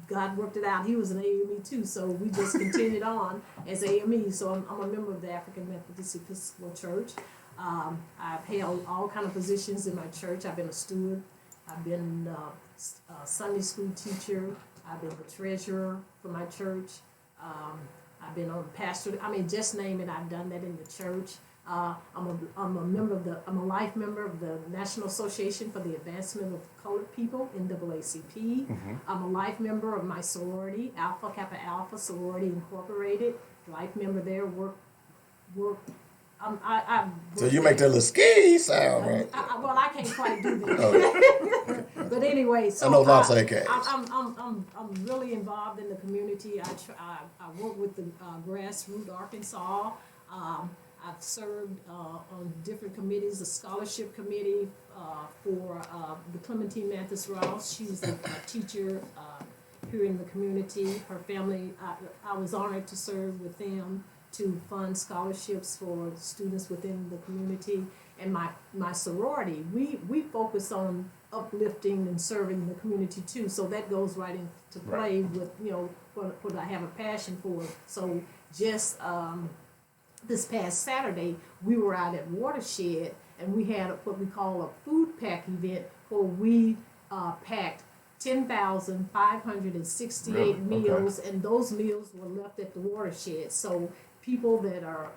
God worked it out. He was an AME too, so we just continued on as AME. So I'm a member of the African Methodist Episcopal Church. I've held all kind of positions in my church. I've been a steward. I've been a Sunday school teacher. I've been the treasurer for my church. I've been on pastor. Just name it. I've done that in the church. I'm a life member of the National Association for the Advancement of Colored People, NAACP. Mm-hmm. I'm a life member of my sorority, Alpha Kappa Alpha Sorority Incorporated. Life member there. So you make that little ski sound, right? I can't quite do that. But anyway, so I know lots of AKs. I'm really involved in the community. I work with the Grassroots Arkansas. I've served on different committees, the scholarship committee for the Clementine Mathis Ross. She's a teacher here in the community. Her family, I was honored to serve with them to fund scholarships for students within the community. And my sorority, we focus on uplifting and serving the community too. So that goes right into play with, what I have a passion for. So just this past Saturday, we were out at Watershed and we had what we call a food pack event where we packed 10,568 Really? meals, and those meals were left at the watershed. So people that are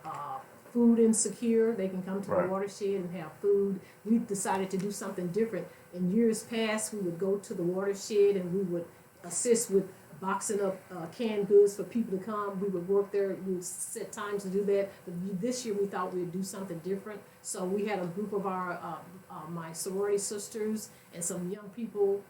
food insecure, they can come to Right. the watershed and have food. We decided to do something different. In years past, we would go to the watershed and we would assist with boxing up canned goods for people to come. We would work there. We would set times to do that. But this year, we thought we would do something different. So we had a group of my sorority sisters and some young people,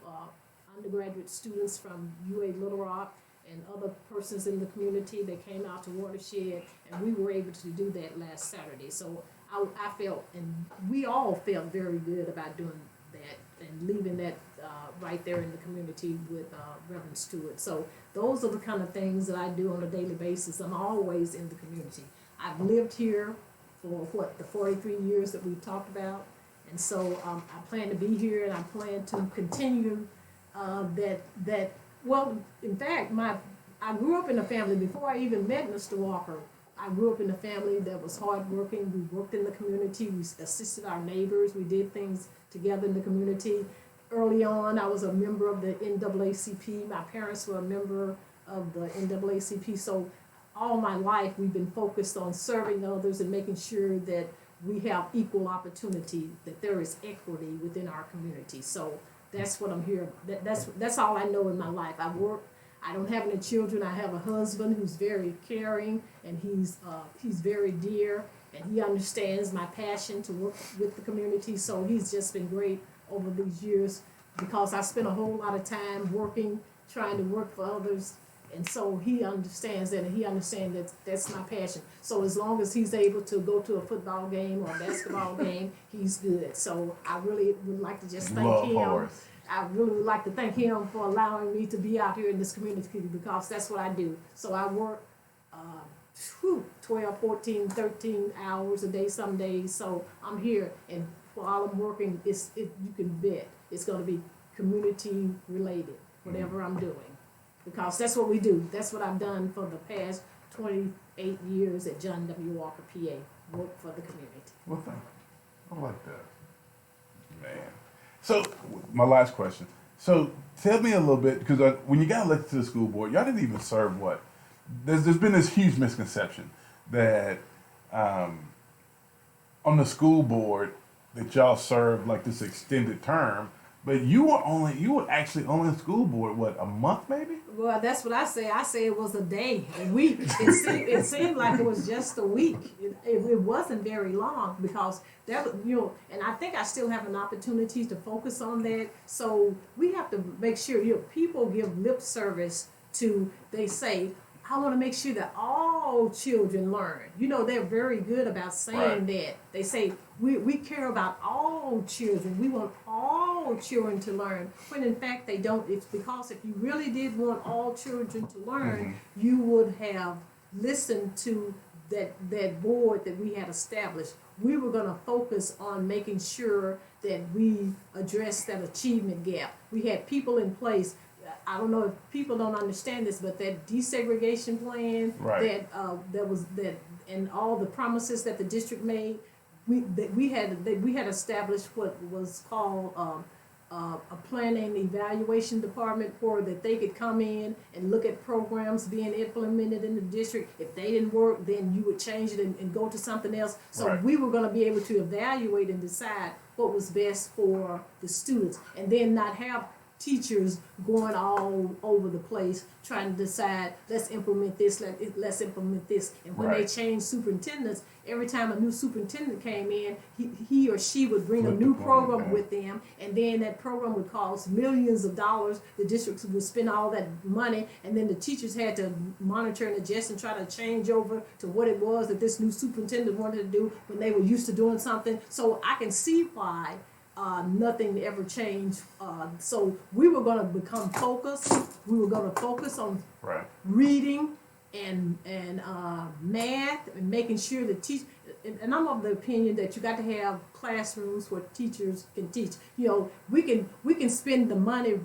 undergraduate students from UA Little Rock and other persons in the community that came out to Watershed, and we were able to do that last Saturday. So I felt, and we all felt very good about doing that and leaving that right there in the community with Reverend Stewart. So those are the kind of things that I do on a daily basis. I'm always in the community. I've lived here for the 43 years that we've talked about, and so I plan to be here, and I plan to continue well, in fact, I grew up in a family before I even met Mr. Walker. I grew up in a family that was hardworking. We worked in the community. We assisted our neighbors. We did things together in the community. Early on, I was a member of the NAACP. My parents were a member of the NAACP. So all my life, we've been focused on serving others and making sure that we have equal opportunity, that there is equity within our community. So that's what I'm here. That's all I know in my life. I work. I don't have any children. I have a husband who's very caring, and he's very dear, and he understands my passion to work with the community. So he's just been great over these years because I spent a whole lot of time working, trying to work for others. And so he understands that, and he understands that that's my passion. So as long as he's able to go to a football game or a basketball game, he's good. So I really would like to just thank him. Horse. I really would like to thank him for allowing me to be out here in this community because that's what I do. So I work 12, 14, 13 hours a day some days. So I'm here, and while I'm working, you can bet it's going to be community related, whatever I'm doing. Because that's what we do. That's what I've done for the past 28 years at John W. Walker, PA. Work for the community. Well, thank you. I like that. Man. So, my last question. So, tell me a little bit, because when you got elected to the school board, y'all didn't even serve what? There's been this huge misconception that on the school board that y'all served like this extended term, but you were actually only on the school board, what, a month maybe? Well, that's what I say. I say it was a day, a week. It seemed like it was just a week. It wasn't very long because that, and I think I still have an opportunity to focus on that. So we have to make sure, people give lip service to, they say, I want to make sure that all children learn. They're very good about saying that. They say, we care about all children. We want all children to learn. When in fact they don't. It's because if you really did want all children to learn, you would have listened to that board that we had established. We were going to focus on making sure that we addressed that achievement gap. We had people in place. I don't know if people don't understand this, but that desegregation plan, that and all the promises that the district made, we had established what was called a planning evaluation department where that they could come in and look at programs being implemented in the district. If they didn't work, then you would change it and go to something else. So we were going to be able to evaluate and decide what was best for the students, and then not have teachers going all over the place trying to decide, let's implement this, let's implement this. And when they changed superintendents, every time a new superintendent came in, he or she would bring a new program with them, and then that program would cost millions of dollars. The districts would spend all that money, and then the teachers had to monitor and adjust and try to change over to what it was that this new superintendent wanted to do when they were used to doing something. So I can see why nothing ever changed. So we were going to become focused. We were going to focus on reading and math and making sure that and I'm of the opinion that you got to have classrooms where teachers can teach. We can spend the money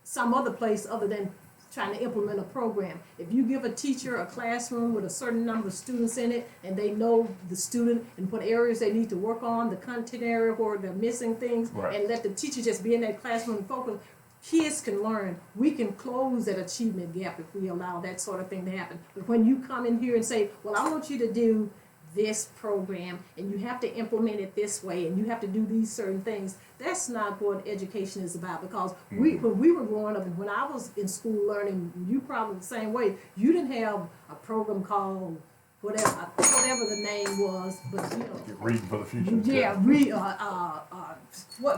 some other place other than trying to implement a program. If you give a teacher a classroom with a certain number of students in it, and they know the student and what areas they need to work on, the content area where they're missing things, Right. and let the teacher just be in that classroom and focus, kids can learn. We can close that achievement gap if we allow that sort of thing to happen. But when you come in here and say, well, I want you to do this program, and you have to implement it this way, and you have to do these certain things, that's not what education is about. Because when we were growing up, and when I was in school learning, you probably the same way, you didn't have a program called whatever the name was, but you know, Reading for the future. yeah,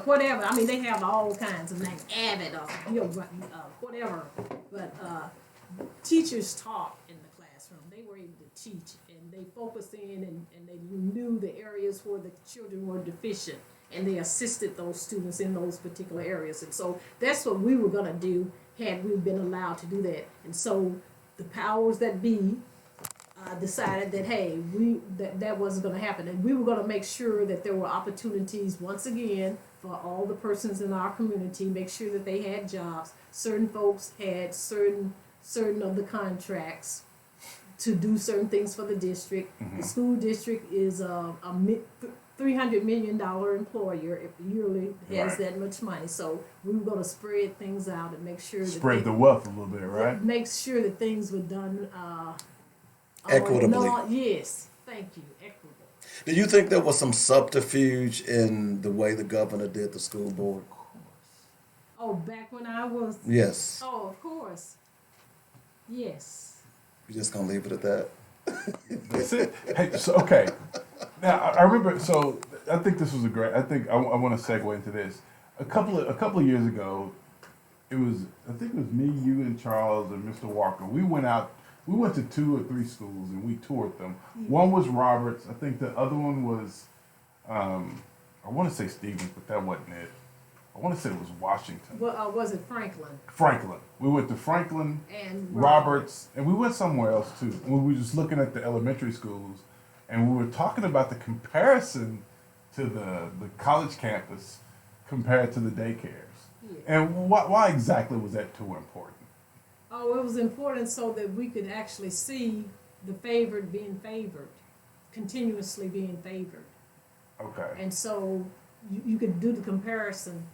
whatever. I mean, they have all kinds of names, Avid or whatever. But teachers taught in the classroom. They were able to teach, and they focused in, and they knew the areas where the children were deficient, and they assisted those students in those particular areas. And so that's what we were going to do had we been allowed to do that. And so the powers that be decided that, hey, that wasn't going to happen, and we were going to make sure that there were opportunities once again for all the persons in our community, make sure that they had jobs. Certain folks had certain of the contracts to do certain things for the district. The school district is a $300 million employer. If yearly has that much money, so we were going to spread things out and make sure Spread the wealth a little bit, right? make sure that things were done Equitably. Yes, thank you, equitable. Do you think there was some subterfuge in the way the governor did the school board? Oh, back when I was. Yes. Oh, of course. Yes. You're just gonna leave it at that? That's it. Hey, so okay. Now I remember. So I think this was a great. I think I want to segue into this. A couple of years ago, I think it was me, you, and Charles and Mr. Walker. We went out. We went to 2 or 3 schools and we toured them. One was Roberts. I think the other one was, I want to say Stevens, but that wasn't it. I want to say it was Washington. Well, was it Franklin? Franklin. We went to Franklin, And Roberts, and we went somewhere else too. We were just looking at the elementary schools, and we were talking about the comparison to the college campus compared to the daycares. Yeah. And why exactly was that too important? Oh, it was important so that we could actually see the favored being favored, continuously being favored. Okay. And so you could do the comparison.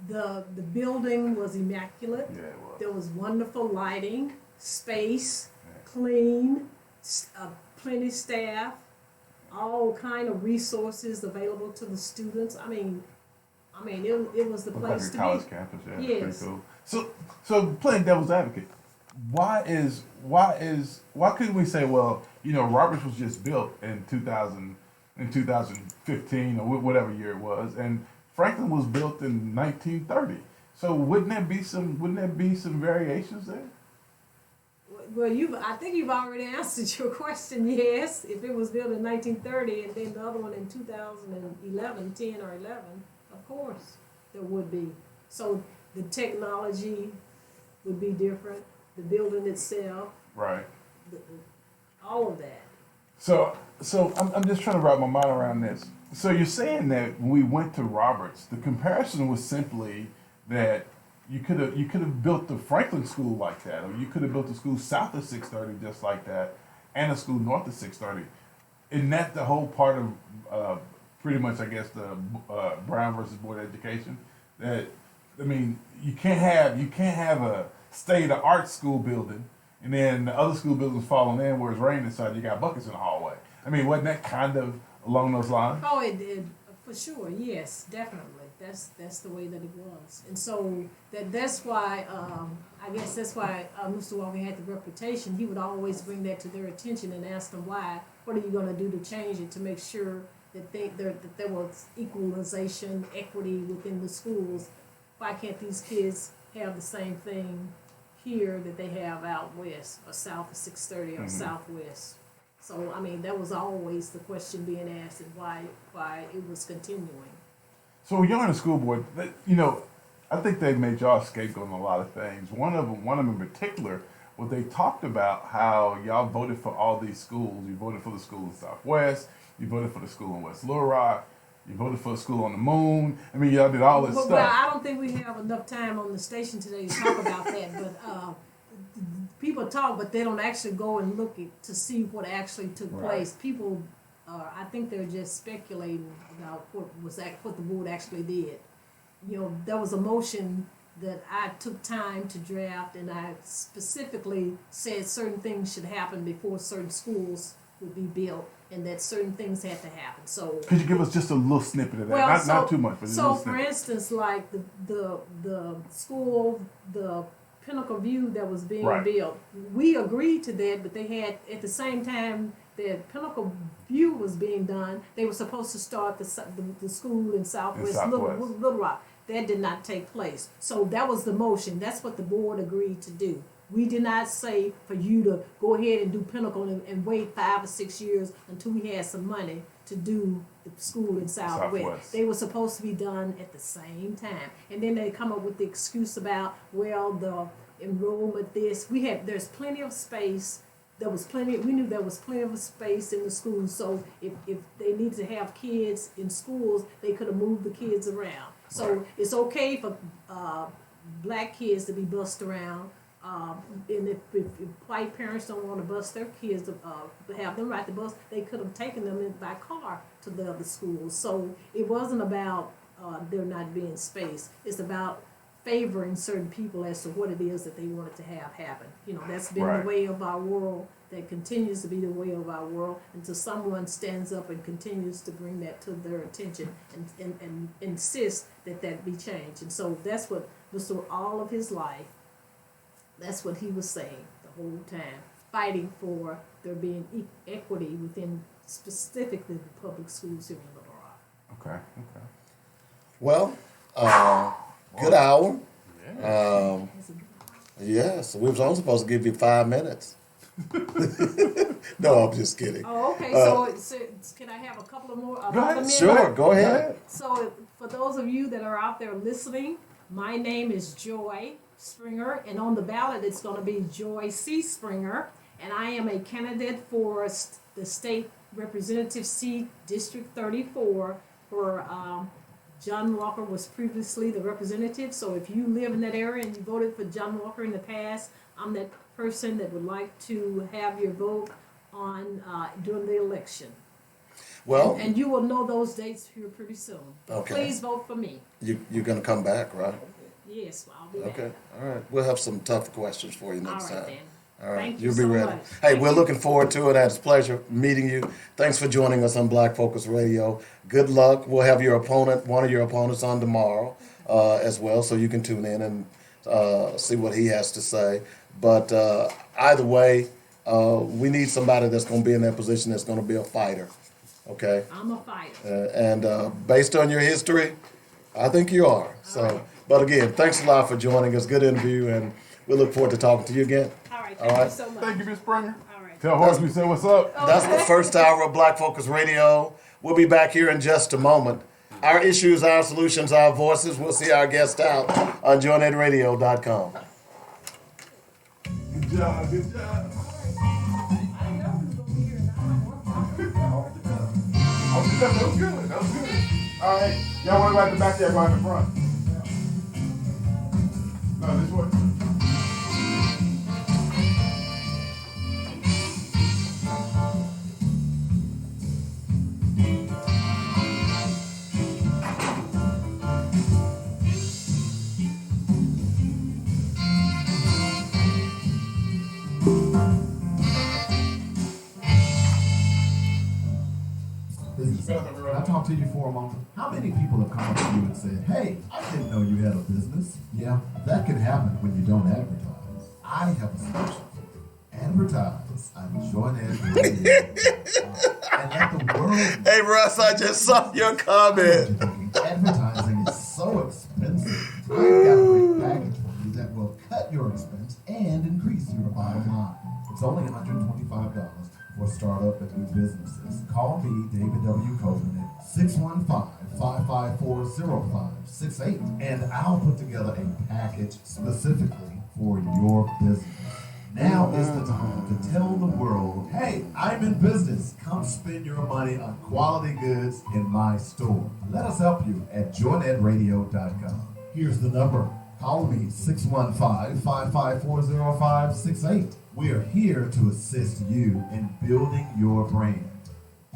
The building was immaculate. Yeah, it was. There was wonderful lighting, space, clean, plenty staff, all kind of resources available to the students. I mean, it was the Looked place like a to college be. campus, yeah. Yes. Pretty cool. So playing devil's advocate, why couldn't we say, well, Roberts was just built in 2015 or whatever year it was, and Franklin was built in 1930. So wouldn't there be some variations there? Well, I think you've already answered your question. Yes, if it was built in 1930 and then the other one in 2011, 10 or 11, of course there would be. So the technology would be different, the building itself, Right. all of that. So I'm just trying to wrap my mind around this. So you're saying that when we went to Roberts, the comparison was simply that you could have built the Franklin school like that, or you could have built a school south of 630 just like that, and a school north of 630. Isn't that the whole part of pretty much, I guess, the Brown versus Board of Education? That, I mean, you can't have a state-of-the-art school building and then the other school buildings falling in where it's raining inside. You got buckets in the hallway. I mean, wasn't that kind of along those lines? Oh, it did, for sure. Yes, definitely. That's the way that it was, and so that's why I guess that's why Mr. Walker had the reputation. He would always bring that to their attention and ask them why. What are you going to do to change it to make sure that there was equalization, equity within the schools? Why can't these kids have the same thing here that they have out west or south of 630 or southwest? So I mean, that was always the question being asked, and why it was continuing. So when you're on the school board, I think they made y'all scapegoat on a lot of things. One of them in particular, was they talked about how y'all voted for all these schools. You voted for the school in Southwest. You voted for the school in West Little Rock. You voted for a school on the moon. I mean, y'all did all this stuff. Well, I don't think we have enough time on the station today to talk about that. But people talk, but they don't actually go and look to see what actually took place. People, I think they're just speculating about what the board actually did. There was a motion that I took time to draft, and I specifically said certain things should happen before certain schools would be built, and that certain things had to happen. So, could you give us just a little snippet of that? Not too much, but just a little for snippet. instance, like the school, the Pinnacle View that was being built, we agreed to that, but they had at the same time that Pinnacle View was being done, they were supposed to start the school in Southwest Little Rock. That did not take place. So that was the motion. That's what the board agreed to do. We did not say for you to go ahead and do Pinnacle and wait 5 or 6 years until we had some money to do the school in Southwest. They were supposed to be done at the same time. And then they come up with the excuse about, well, the enrollment there's plenty of space. We knew there was plenty of space in the schools. So if they needed to have kids in schools, they could have moved the kids around. So it's okay for black kids to be bussed around. And if white parents don't want to bus their kids to have them ride the bus, they could have taken them in by car to the other schools. So it wasn't about there not being space. It's about favoring certain people as to what it is that they wanted to have happen. That's been the way of our world. That continues to be the way of our world until someone stands up and continues to bring that to their attention and insist that be changed. And so that's what was all of his life. That's what he was saying the whole time, fighting for there being equity within specifically the public schools here in Little Rock. Okay. Well, good hour. Yes, we was only supposed to give you 5 minutes. No, I'm just kidding. Oh, okay. So can I have a couple of more? Go ahead. Sure, go ahead. So for those of you that are out there listening, my name is Joy Springer, and on the ballot it's going to be Joy C. Springer, and I am a candidate for the state representative seat, District 34, where John Walker was previously the representative. So if you live in that area and you voted for John Walker in the past, I'm that person that would like to have your vote on during the election. Well, and you will know those dates here pretty soon. Okay. Please vote for me. You're going to come back, right? Yes, I'll be back. Okay, all right. We'll have some tough questions for you next time. Then. All right, Thank you you'll be so ready. much. Hey, we're looking forward to it. It's a pleasure meeting you. Thanks for joining us on Black Focus Radio. Good luck. We'll have one of your opponents on tomorrow as well, so you can tune in and see what he has to say. But either way, we need somebody that's going to be in that position that's going to be a fighter. Okay? I'm a fighter. And based on your history, I think you are. So, but again, thanks a lot for joining us. Good interview, and we look forward to talking to you again. Thank you so much. Thank you, Ms. Springer. All right. Tell Horace we said what's up. That's the first hour of Black Focus Radio. We'll be back here in just a moment. Our issues, our solutions, our voices. We'll see our guest out on joynetradio.com. Good job. Good job. That was good. That was good. All right. Y'all want to go out the back there, go out the front. No, this one. Can I talk to you for a moment? How many people have come up to you and said, hey, I didn't know you had a business? Yeah, that can happen when you don't advertise. I have a solution for you. Advertise on Joynet Radio. And let the world know. Hey, Russ, I just saw your comment. Advertising is so expensive. I've got a great package for you that will cut your expense and increase your bottom line. It's only $125 for startup and new businesses. Call me, David W. Coleman, at 615-554-0568, and I'll put together a package specifically for your business. Now is the time to tell the world, hey, I'm in business. Come spend your money on quality goods in my store. Let us help you at joynetradio.com. Here's the number. Call me 615-554-0568. We are here to assist you in building your brand.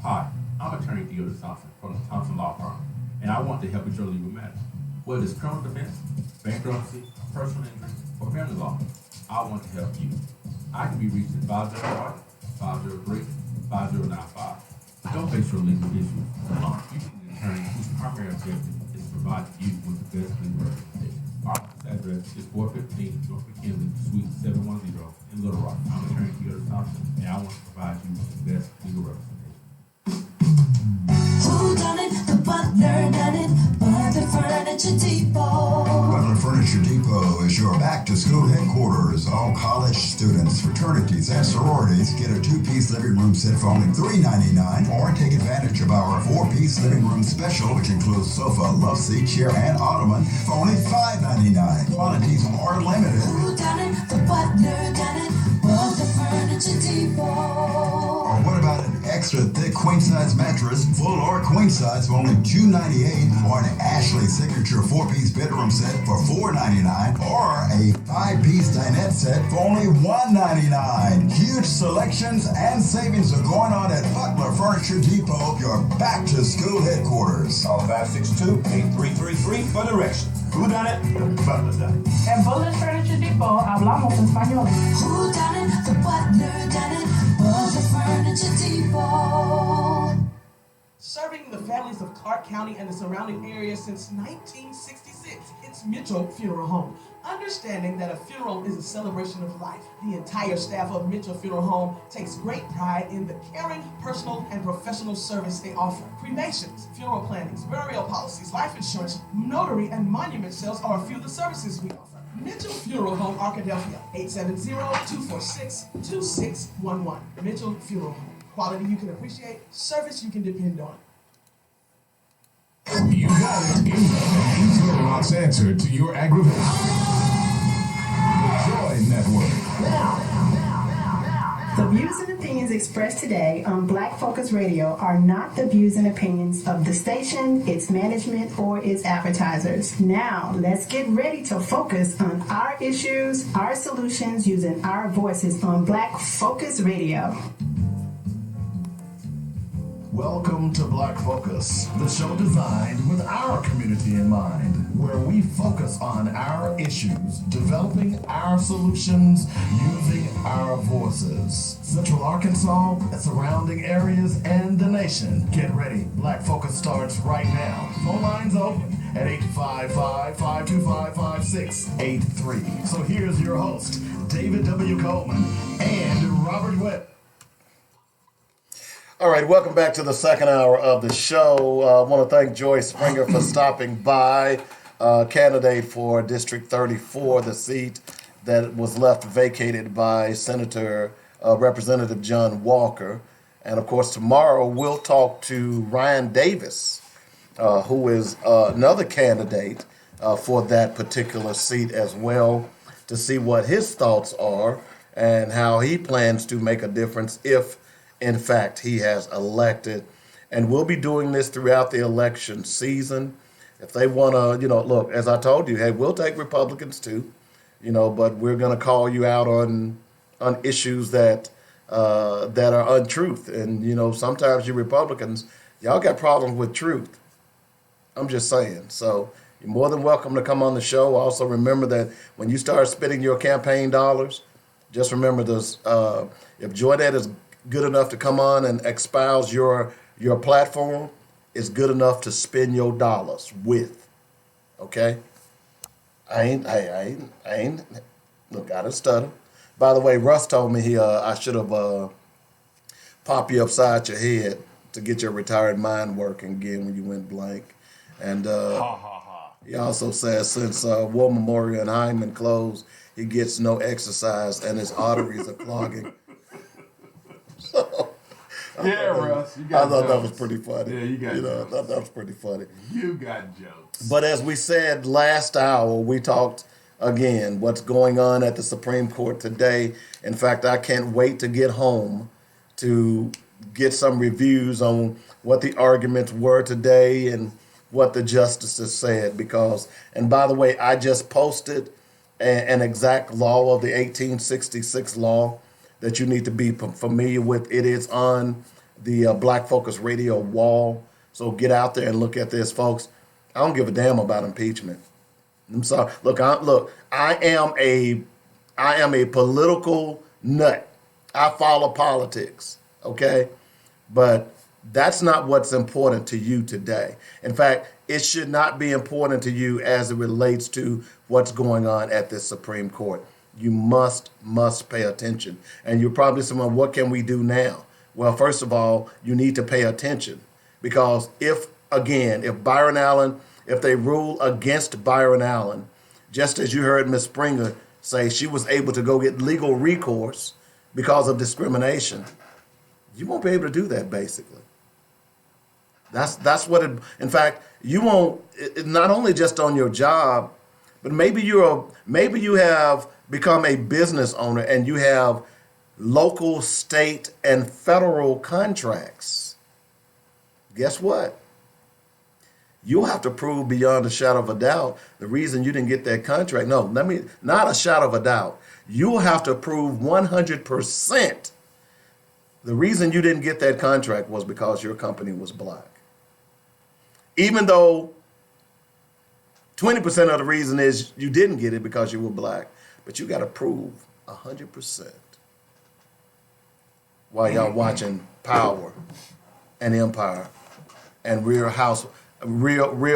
Hi, I'm attorney Theo Thompson from the Thompson Law Firm, and I want to help with your legal matters. Whether it's criminal defense, bankruptcy, personal injury, or family law, I want to help you. I can be reached at 501-503-5095. Don't face your legal issues alone. You need an attorney whose primary objective is to provide you with the best legal representation. Our office address is 415 North McKinley, Suite 710 in Little Rock. I'm attorney Theo Thompson, and I want to provide you with the best legal representation. Who done it? The butler done it. Butler Furniture Depot. Butler Furniture Depot is your back-to-school headquarters. All college students, fraternities, and sororities get a two-piece living room set for only $3.99, or take advantage of our four-piece living room special, which includes sofa, love seat, chair, and ottoman for only $5.99. Quantities are limited. Who done it? The butler done it. Butler Furniture Depot. Or what about an extra thick queen-size mattress, full or queen-size, for only $2.98, or an Ashley Signature four-piece bedroom set for $4.99, or a five-piece dinette set for only $1.99. Huge selections and savings are going on at Butler Furniture Depot, your back-to-school headquarters. Call 562-8333 for directions. Who done it? The Butler done it. En Butler Furniture Depot hablamos español. Who done it? The butler done it. Butler Furniture Depot. Serving the families of Clark County and the surrounding area since 1966, it's Mitchell Funeral Home. Understanding that a funeral is a celebration of life, the entire staff of Mitchell Funeral Home takes great pride in the caring, personal, and professional service they offer. Cremations, funeral plannings, burial policies, life insurance, notary, and monument sales are a few of the services we offer. Mitchell Funeral Home, Arkadelphia, 870-246-2611. Mitchell Funeral Home. Quality you can appreciate, service you can depend on. You got it. He's the Rock's answer to your aggravation. The Joy Network. The views and opinions expressed today on Black Focus Radio are not the views and opinions of the station, its management, or its advertisers. Now, let's get ready to focus on our issues, our solutions, using our voices on Black Focus Radio. Welcome to Black Focus, the show designed with our community in mind, where we focus on our issues, developing our solutions, using our voices. Central Arkansas, surrounding areas, and the nation. Get ready. Black Focus starts right now. Phone lines open at 855-525-5683. So here's your host, David W. Coleman and Robert Witt. All right, welcome back to the second hour of the show. I want to thank Joyce Springer for stopping by, candidate for District 34, the seat that was left vacated by Senator Representative John Walker. And of course, tomorrow we'll talk to Ryan Davis, who is another candidate for that particular seat as well, to see what his thoughts are and how he plans to make a difference if in fact he has elected. And we'll be doing this throughout the election season. If they want to, look, as I told you, hey, we'll take Republicans too, but we're going to call you out on issues that are untruth. And, sometimes you Republicans, y'all got problems with truth. I'm just saying. So you're more than welcome to come on the show. Also remember that when you start spending your campaign dollars, just remember this, if Joynette is good enough to come on and espouse your platform, is good enough to spend your dollars with. Okay? I ain't look, I done stutter. By the way, Russ told me I should have popped you upside your head to get your retired mind working again when you went blank. And he also says since War Memorial and Hyman closed, he gets no exercise and his arteries are clogging. So, Russ, you got I thought jokes. that was pretty funny. Yeah, you got I thought that was pretty funny. You got jokes. But as we said last hour, we talked again, what's going on at the Supreme Court today. In fact, I can't wait to get home to get some reviews on what the arguments were today and what the justices said. Because, and by the way, I just posted an exact law of the 1866 law that you need to be familiar with. It is on the Black Focus Radio wall. So get out there and look at this, folks. I don't give a damn about impeachment. I'm sorry. Look, I am a political nut. I follow politics, okay? But that's not what's important to you today. In fact, it should not be important to you as it relates to what's going on at this Supreme Court. You must pay attention. And you're probably saying, what can we do now? Well, first of all, you need to pay attention. Because if Byron Allen, if they rule against Byron Allen, just as you heard Ms. Springer say, she was able to go get legal recourse because of discrimination, you won't be able to do that, basically. That's what it, in fact, you won't, not only just on your job, but maybe you have become a business owner and you have local, state, and federal contracts. Guess what? You'll have to prove beyond a shadow of a doubt the reason you didn't get that contract. No, not a shadow of a doubt. You'll have to prove 100% the reason you didn't get that contract was because your company was black. Even though 20% of the reason is you didn't get it because you were black, but you got to prove 100%. While y'all watching Power and Empire and Real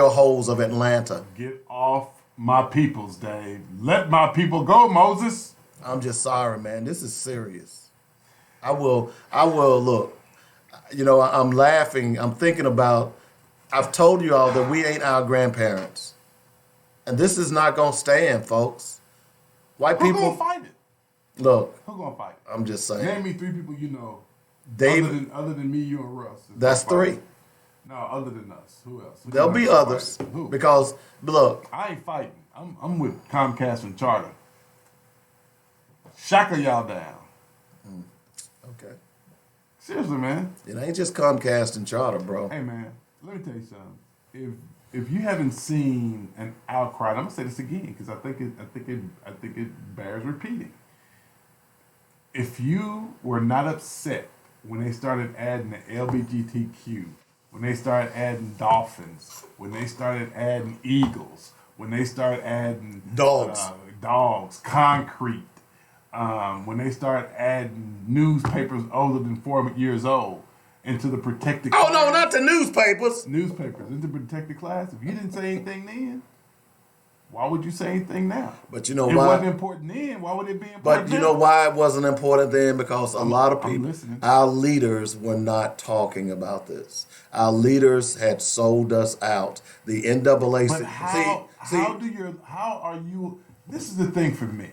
Hoes of Atlanta. Get off my peoples, Dave. Let my people go, Moses. I'm just sorry, man. This is serious. I will look. You know, I'm laughing. I'm thinking about, I've told you all that we ain't our grandparents. And this is not going to stand, folks. White people. Who's going to fight it? Look. Who's going to fight it? I'm just saying. Name me 3 people you know. David. Other than me, you, and Russ. That's 3. No, other than us. Who else? There'll be others. Who? Because, look. I ain't fighting. I'm with Comcast and Charter. Shackle y'all down. Okay. Seriously, man. It ain't just Comcast and Charter, bro. Hey, man. Let me tell you something. If you haven't seen an outcry, and I'm gonna say this again because I think it bears repeating. If you were not upset when they started adding the LGBTQ, when they started adding dolphins, when they started adding eagles, when they started adding dogs, concrete, when they started adding newspapers older than 4 years old into the protected class. Oh, no, not the newspapers. Newspapers into protected class. If you didn't say anything then, why would you say anything now? But you know why? It why? wasn't important then. Why would it be important But you know why it wasn't important then? Because a lot of people, listening. our leaders were not talking about this. Our leaders had sold us out. The NAACP. But how are you? This is the thing for me.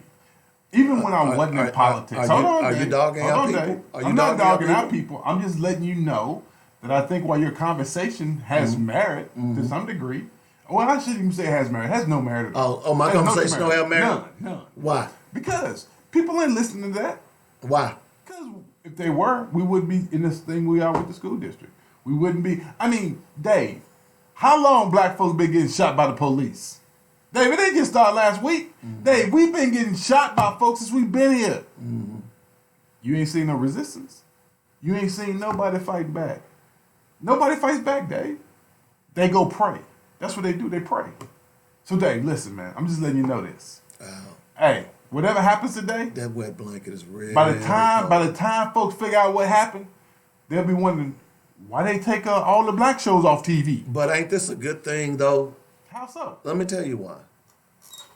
Even when I wasn't in politics. Are you dogging out people? I'm not dogging out people. I'm just letting you know that I think while your conversation has merit to some degree, well, I shouldn't even say it has merit. It has no merit at all. Oh, my conversation don't have merit? None. Why? Because people ain't listening to that. Why? Because if they were, we wouldn't be in this thing we are with the school district. We wouldn't be. I mean, Dave, how long black folks been getting shot by the police? Dave, it didn't just start last week. Dave, we've been getting shot by folks since we've been here. You ain't seen no resistance. You ain't seen nobody fighting back. Nobody fights back, Dave. They go pray. That's what they do. They pray. So, Dave, listen, man. I'm just letting you know this. Hey, whatever happens today, that wet blanket is real. By the time folks figure out what happened, they'll be wondering why they take all the black shows off TV. But ain't this a good thing, though? How so? Let me tell you why.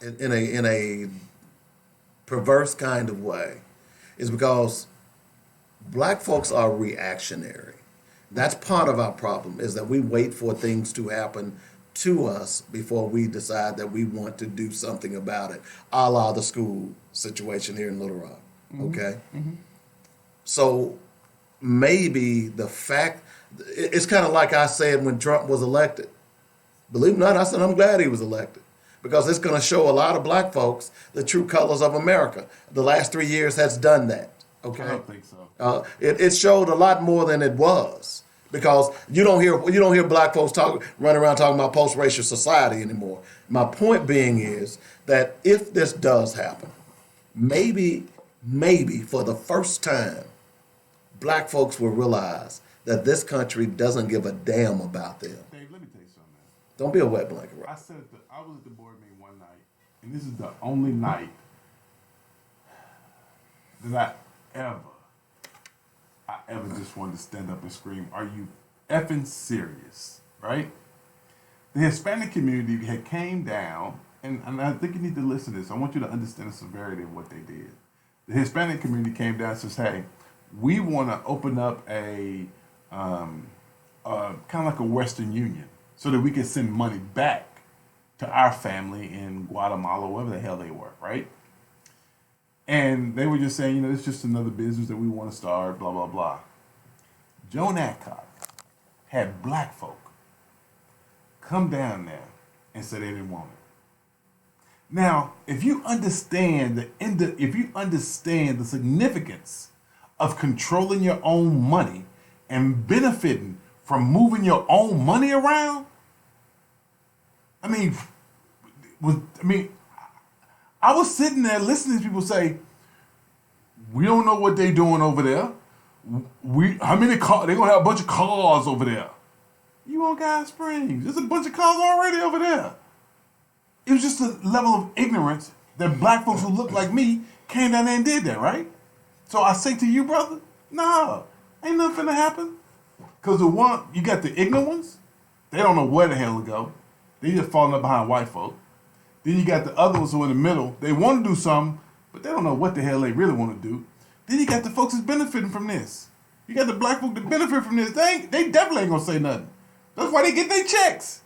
In a perverse kind of way, is because black folks are reactionary. That's part of our problem, is that we wait for things to happen to us before we decide that we want to do something about it, a la the school situation here in Little Rock, okay? So maybe the fact, it's kind of like I said when Trump was elected. Believe it or not, I said I'm glad he was elected because it's going to show a lot of black folks the true colors of America. The last 3 years has done that. Okay, I don't think so. It showed a lot more than it was, because you don't hear black folks running around talking about post-racial society anymore. My point being is that if this does happen, maybe for the first time, black folks will realize that this country doesn't give a damn about them. Dave, let me tell you something, man. Don't be a wet blanket. Right? I was at the board meeting one night, and this is the only night that I ever just wanted to stand up and scream, "Are you effing serious?" Right? The Hispanic community had came down, and I think you need to listen to this. I want you to understand the severity of what they did. The Hispanic community came down and says, "Hey, we want to open up a kind of like a Western Union so that we can send money back to our family in Guatemala, wherever the hell they were, right?" And they were just saying, it's just another business that we want to start, blah, blah, blah. Joan Adcock had black folk come down there and say they didn't want it. Now, if you understand the significance of controlling your own money and benefiting from moving your own money around, I was sitting there listening to people say, "We don't know what they doing over there. How many cars? They're gonna have a bunch of cars over there." You on Guy Springs? There's a bunch of cars already over there. It was just a level of ignorance that black folks who look like me came down there and did that, right? So I say to you, brother, no, ain't nothing finna happen. Cause you got the ignorant ones, they don't know where the hell to go. They just falling up behind white folk. Then you got the other ones who are in the middle. They want to do something, but they don't know what the hell they really want to do. Then you got the folks that's benefiting from this. You got the black folk that benefit from this. They definitely ain't gonna say nothing. That's why they get their checks.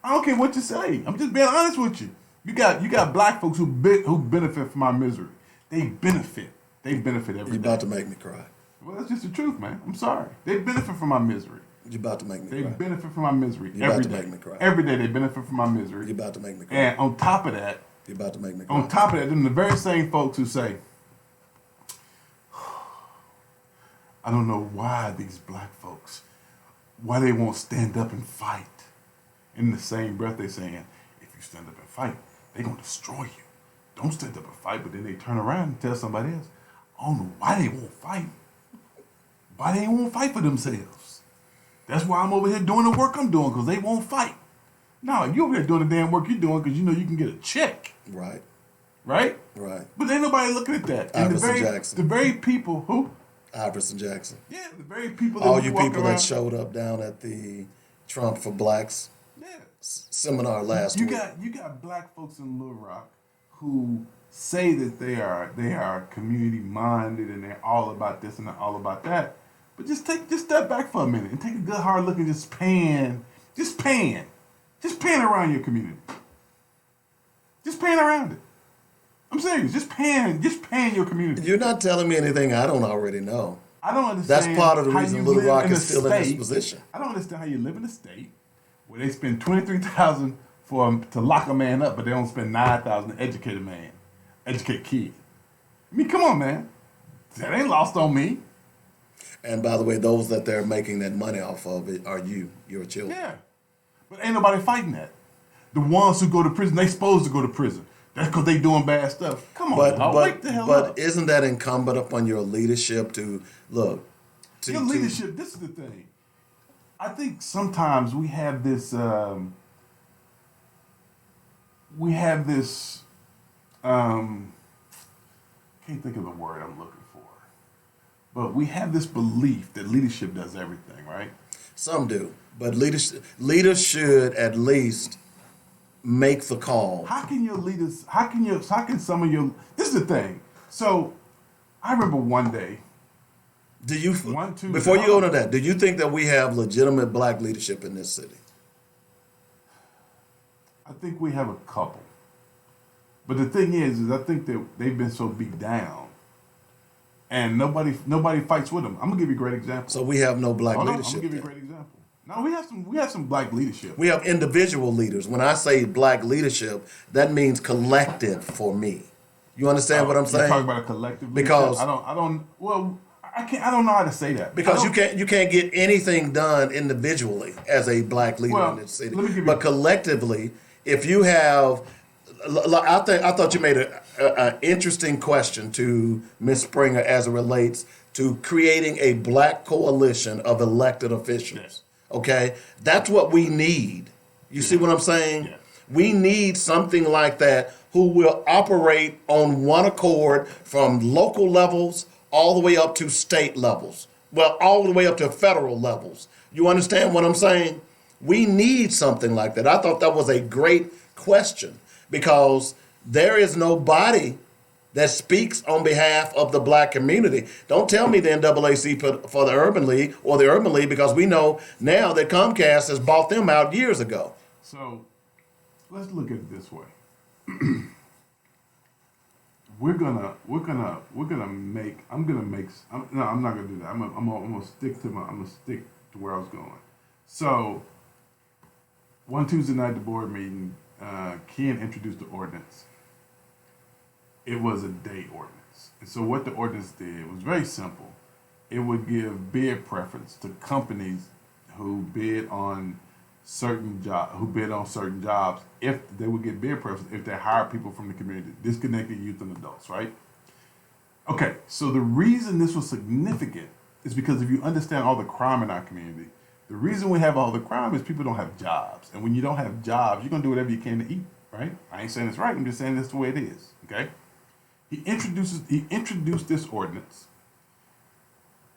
I don't care what you say. I'm just being honest with you. You got black folks who benefit from our misery. They benefit. They benefit every day. You're about to make me cry. Well, that's just the truth, man. I'm sorry. They benefit from our misery. You're about to make me cry. They benefit from our misery You're every about to day. make me cry. Every day they benefit from our misery. You're about to make me cry. And on top of that, you're about to make me cry. On top of that, them the very same folks who say, "I don't know why these black folks, why they won't stand up and fight." In the same breath, they saying, "If you stand up and fight, they're gonna destroy you. Don't stand up and fight." But then they turn around and tell somebody else, "I don't know why they won't fight. Why they won't fight for themselves. That's why I'm over here doing the work I'm doing, because they won't fight." No, you over here doing the damn work you're doing because you know you can get a check. Right. Right? Right. But ain't nobody looking at that. And Jackson. The very people who? Iverson Jackson. Yeah, the very people that all you people that showed up down at the Trump for Blacks seminar last week. You got black folks in Little Rock who say that they are community minded and they're all about this and they're all about that. But just step back for a minute and take a good hard look and just pan around your community. Just pan around it. I'm serious. Just pan your community. You're not telling me anything I don't already know. I don't understand. That's part of the reason Little Rock is still in this position. I don't understand how you live in a state where they spend $23,000 to lock a man up, but they don't spend $9,000 to educate a man, educate kids. I mean, come on, man. That ain't lost on me. And by the way, those that they're making that money off of it are your children. Yeah. But ain't nobody fighting that. The ones who go to prison, they supposed to go to prison. That's because they doing bad stuff. Come on, wake the hell up. But isn't that incumbent upon your leadership to look? Your leadership, this is the thing. I think sometimes we have this, can't think of the word I'm looking for. But we have this belief that leadership does everything, right? Some do. But leaders should at least make the call. How can some of your, this is the thing. So I remember one day. Before you go into that, do you think that we have legitimate black leadership in this city? I think we have a couple. But the thing is I think that they've been so beat down and nobody fights with them. I'm going to give you a great example. So we have no black leadership. I'm going to give you a great example. No, we have some black leadership. We have individual leaders. When I say black leadership, that means collective for me. You understand what I'm saying? You're talking about a collective because leadership? I don't know how to say that. Because you can't get anything done individually as a black leader in this city. But collectively, if you have, I thought you made an interesting question to Ms. Springer as it relates to creating a black coalition of elected officials. Yes. Okay, that's what we need. You see what I'm saying? Yeah. We need something like that who will operate on one accord from local levels all the way up to state levels. Well, all the way up to federal levels. You understand what I'm saying? We need something like that. I thought that was a great question because there is nobody that speaks on behalf of the black community. Don't tell me the NAAC put for the Urban League or the Urban League because we know now that Comcast has bought them out years ago. So let's look at it this way. I'm not gonna do that. I'm gonna stick to where I was going. So one Tuesday night, the board meeting, Ken introduced the ordinance. It was a day ordinance. And so what the ordinance did was very simple. It would give bid preference to companies who bid on certain jobs if they would get bid preference if they hire people from the community, disconnected youth and adults, right? Okay, so the reason this was significant is because if you understand all the crime in our community, the reason we have all the crime is people don't have jobs. And when you don't have jobs, you're gonna do whatever you can to eat, right? I ain't saying it's right, I'm just saying that's the way it is, okay? He introduced this ordinance.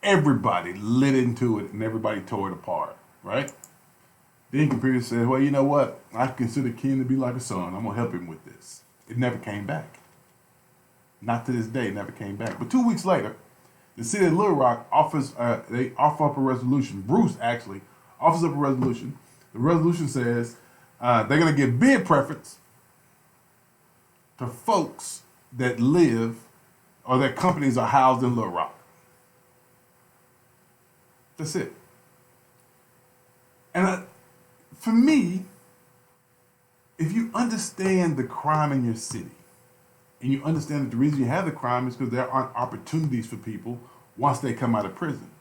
Everybody lit into it and everybody tore it apart, right? Then computer said, well, you know what? I consider Ken to be like a son. I'm gonna help him with this. It never came back. Not to this day, it never came back. But 2 weeks later, the city of Little Rock they offer up a resolution. Bruce actually offers up a resolution. The resolution says they're gonna give bid preference to folks that live or their companies are housed in Little Rock. That's it. And for me, if you understand the crime in your city, and you understand that the reason you have the crime is because there aren't opportunities for people once they come out of prison.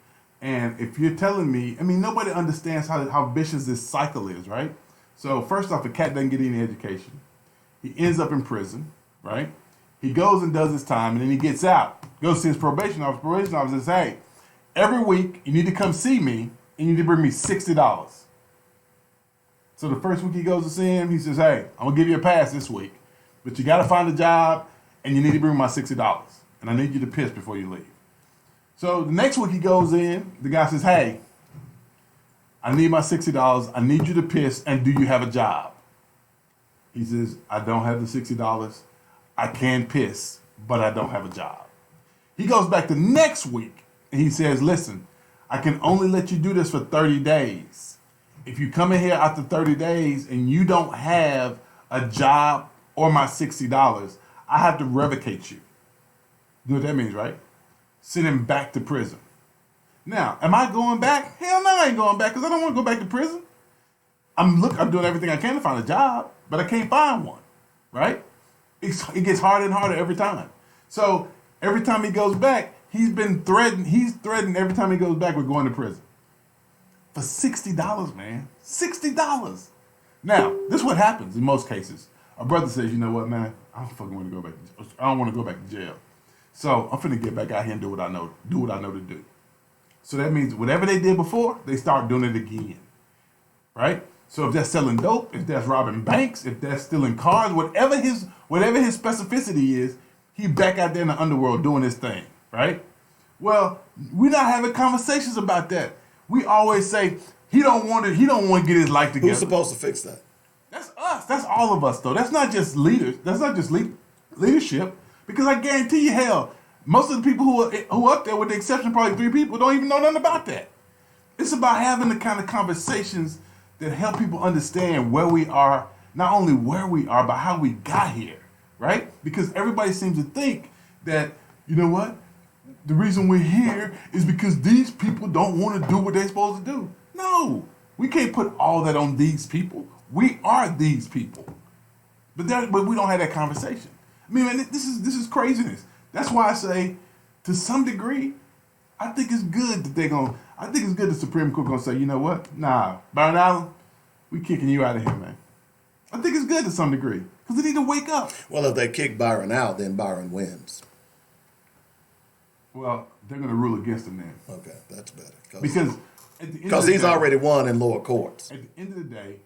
And if you're telling me, nobody understands how vicious this cycle is, right? So first off, a cat doesn't get any education. He ends up in prison, right? He goes and does his time, and then he gets out. Goes to his probation officer. Probation officer says, hey, every week you need to come see me, and you need to bring me $60. So the first week he goes to see him, he says, hey, I'm going to give you a pass this week, but you got to find a job, and you need to bring my $60, and I need you to piss before you leave. So the next week he goes in, the guy says, hey, I need my $60, I need you to piss, and do you have a job? He says, I don't have the $60. I can piss, but I don't have a job. He goes back the next week and he says, listen, I can only let you do this for 30 days. If you come in here after 30 days and you don't have a job or my $60, I have to revocate you. You know what that means, right? Send him back to prison. Now, am I going back? Hell no, I ain't going back because I don't want to go back to prison. I'm doing everything I can to find a job, but I can't find one, right? It gets harder and harder every time. So every time he goes back, he's threatened every time he goes back with going to prison. For $60, man. $60. Now, this is what happens in most cases. A brother says, you know what, man? I don't fucking want to go back. I don't want to go back to jail. So I'm finna get back out here and do what I know to do. So that means whatever they did before, they start doing it again. Right? So if they're selling dope, if that's robbing banks, if they're stealing cars, whatever his specificity is, he back out there in the underworld doing his thing, right? Well, we're not having conversations about that. We always say he don't want to get his life together. Who's supposed to fix that? That's us. That's all of us, though. That's not just leaders. That's not just leadership. Because I guarantee you, hell, most of the people who are up there, with the exception of probably 3 people, don't even know nothing about that. It's about having the kind of conversations that help people understand where we are, not only where we are, but how we got here, right? Because everybody seems to think that, you know what? The reason we're here is because these people don't want to do what they're supposed to do. No, We can't put all that on these people. We are these people. But we don't have that conversation. I mean, man, this is craziness. That's why I say, to some degree, I think it's good that I think it's good the Supreme Court gonna say, you know what? Nah, Byron Allen, we kicking you out of here, man. I think it's good to some degree because they need to wake up. Well, if they kick Byron out, then Byron wins. Well, they're gonna rule against him then. Okay, that's better. Because he's already won in lower courts. At the end of the day,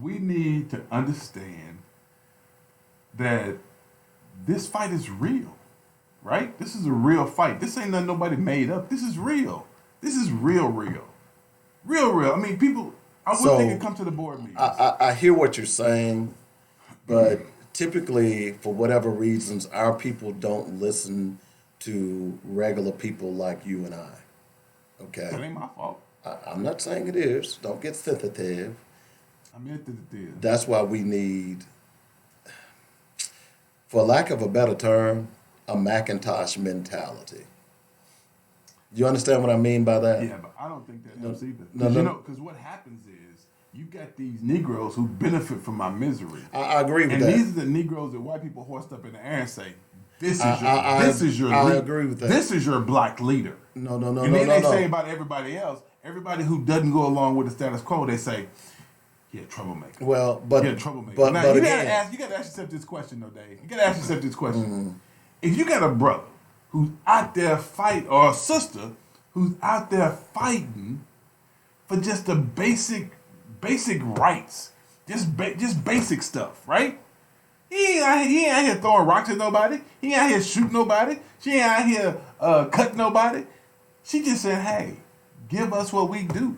we need to understand that this fight is real, right? This is a real fight. This ain't nothing nobody made up. This is real. This is real. Real. I mean, people, I wish they could come to the board meetings. I hear what you're saying, but typically, for whatever reasons, our people don't listen to regular people like you and I. Okay? That ain't my fault. I'm not saying it is. Don't get sensitive. I'm sensitive. That's why we need, for lack of a better term, a Macintosh mentality. You understand what I mean by that? Yeah, but I don't think that helps either. No. Because what happens is you got these Negroes who benefit from my misery. I agree with that. And these are the Negroes that white people hoist up in the air and say, I agree with that. This is your black leader. No. And then they say about everybody else, everybody who doesn't go along with the status quo, they say, you're a troublemaker. Well, but you're a troublemaker. But, now, but you again, gotta ask yourself this question, though, Dave. You gotta ask yourself this question. If you got a brother who's out there fighting, or a sister who's out there fighting for just the basic rights, just basic stuff, right? He ain't out here throwing rocks at nobody. He ain't out here shooting nobody. She ain't out here cutting nobody. She just said, "Hey, give us what we do.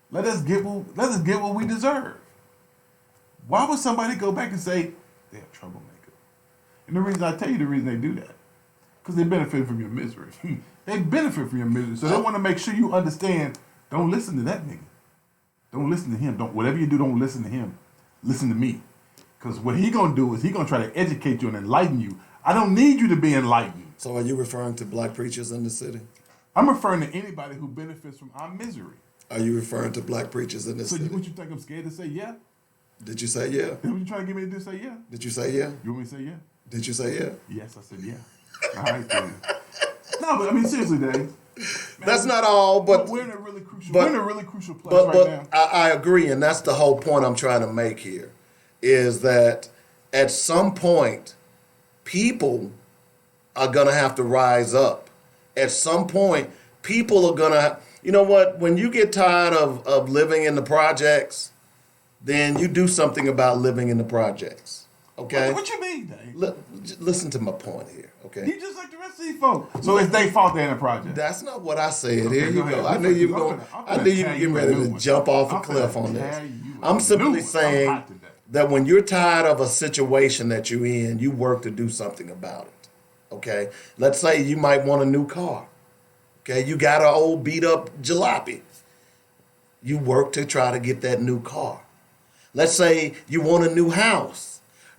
Let us get what we deserve." Why would somebody go back and say they're a troublemaker? And the reason I tell you the reason they do that, because they benefit from your misery. They benefit from your misery, so they want to make sure you understand. Don't listen to that nigga. Don't listen to him. Whatever you do, don't listen to him. Listen to me. Because what he gonna do is he gonna try to educate you and enlighten you. I don't need you to be enlightened. So are you referring to black preachers in the city? I'm referring to anybody who benefits from our misery. Are you referring to black preachers in the city? So what you think I'm scared to say yeah? Did you say yeah? Then what you trying to get me to do say yeah? Did you say yeah? You want me to say yeah? Did you say yeah? Yes, I said yeah. All right, then. No, but I mean seriously, Dave. Man, that's not all, but we're in a really crucial place right now. I agree, and that's the whole point I'm trying to make here, is that at some point, people are gonna have to rise up. At some point, people are gonna, you know what? When you get tired of living in the projects, then you do something about living in the projects. Okay? What you mean, Dave? Listen to my point here. Okay. You just like the rest of these folks. So it's their fault they're in the project. That's not what I said. Okay, Here you go. I knew you were going. I knew you were getting ready to jump off a cliff on this. I'm simply saying that when you're tired of a situation that you're in, you work to do something about it. Okay. Let's say you might want a new car. Okay. You got an old beat up jalopy. You work to try to get that new car. Let's say you want a new house.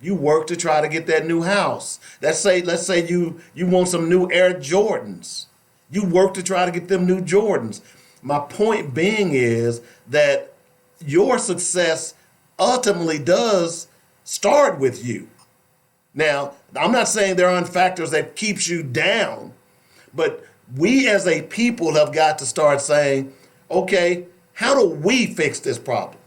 You work to try to get that new house. Let's say you want some new Air Jordans. You work to try to get them new Jordans. My point being is that your success ultimately does start with you. Now, I'm not saying there aren't factors that keeps you down, but we as a people have got to start saying, okay, how do we fix this problem?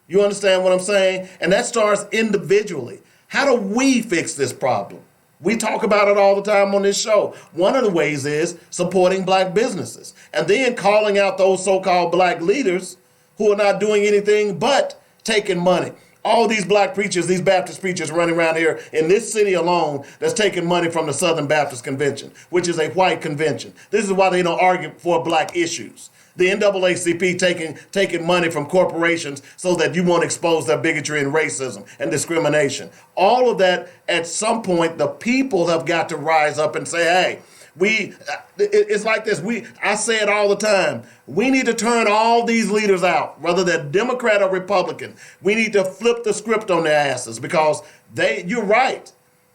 You understand what I'm saying? And that starts individually. How do we fix this problem? We talk about it all the time on this show. One of the ways is supporting black businesses and then calling out those so-called black leaders who are not doing anything but taking money. All these black preachers, these Baptist preachers running around here in this city alone that's taking money from the Southern Baptist Convention, which is a white convention. This is why they don't argue for black issues. The NAACP taking money from corporations so that you won't expose their bigotry and racism and discrimination. All of that, at some point, the people have got to rise up and say, hey, it's like this. I say it all the time. We need to turn all these leaders out, whether they're Democrat or Republican. We need to flip the script on their asses because you're right.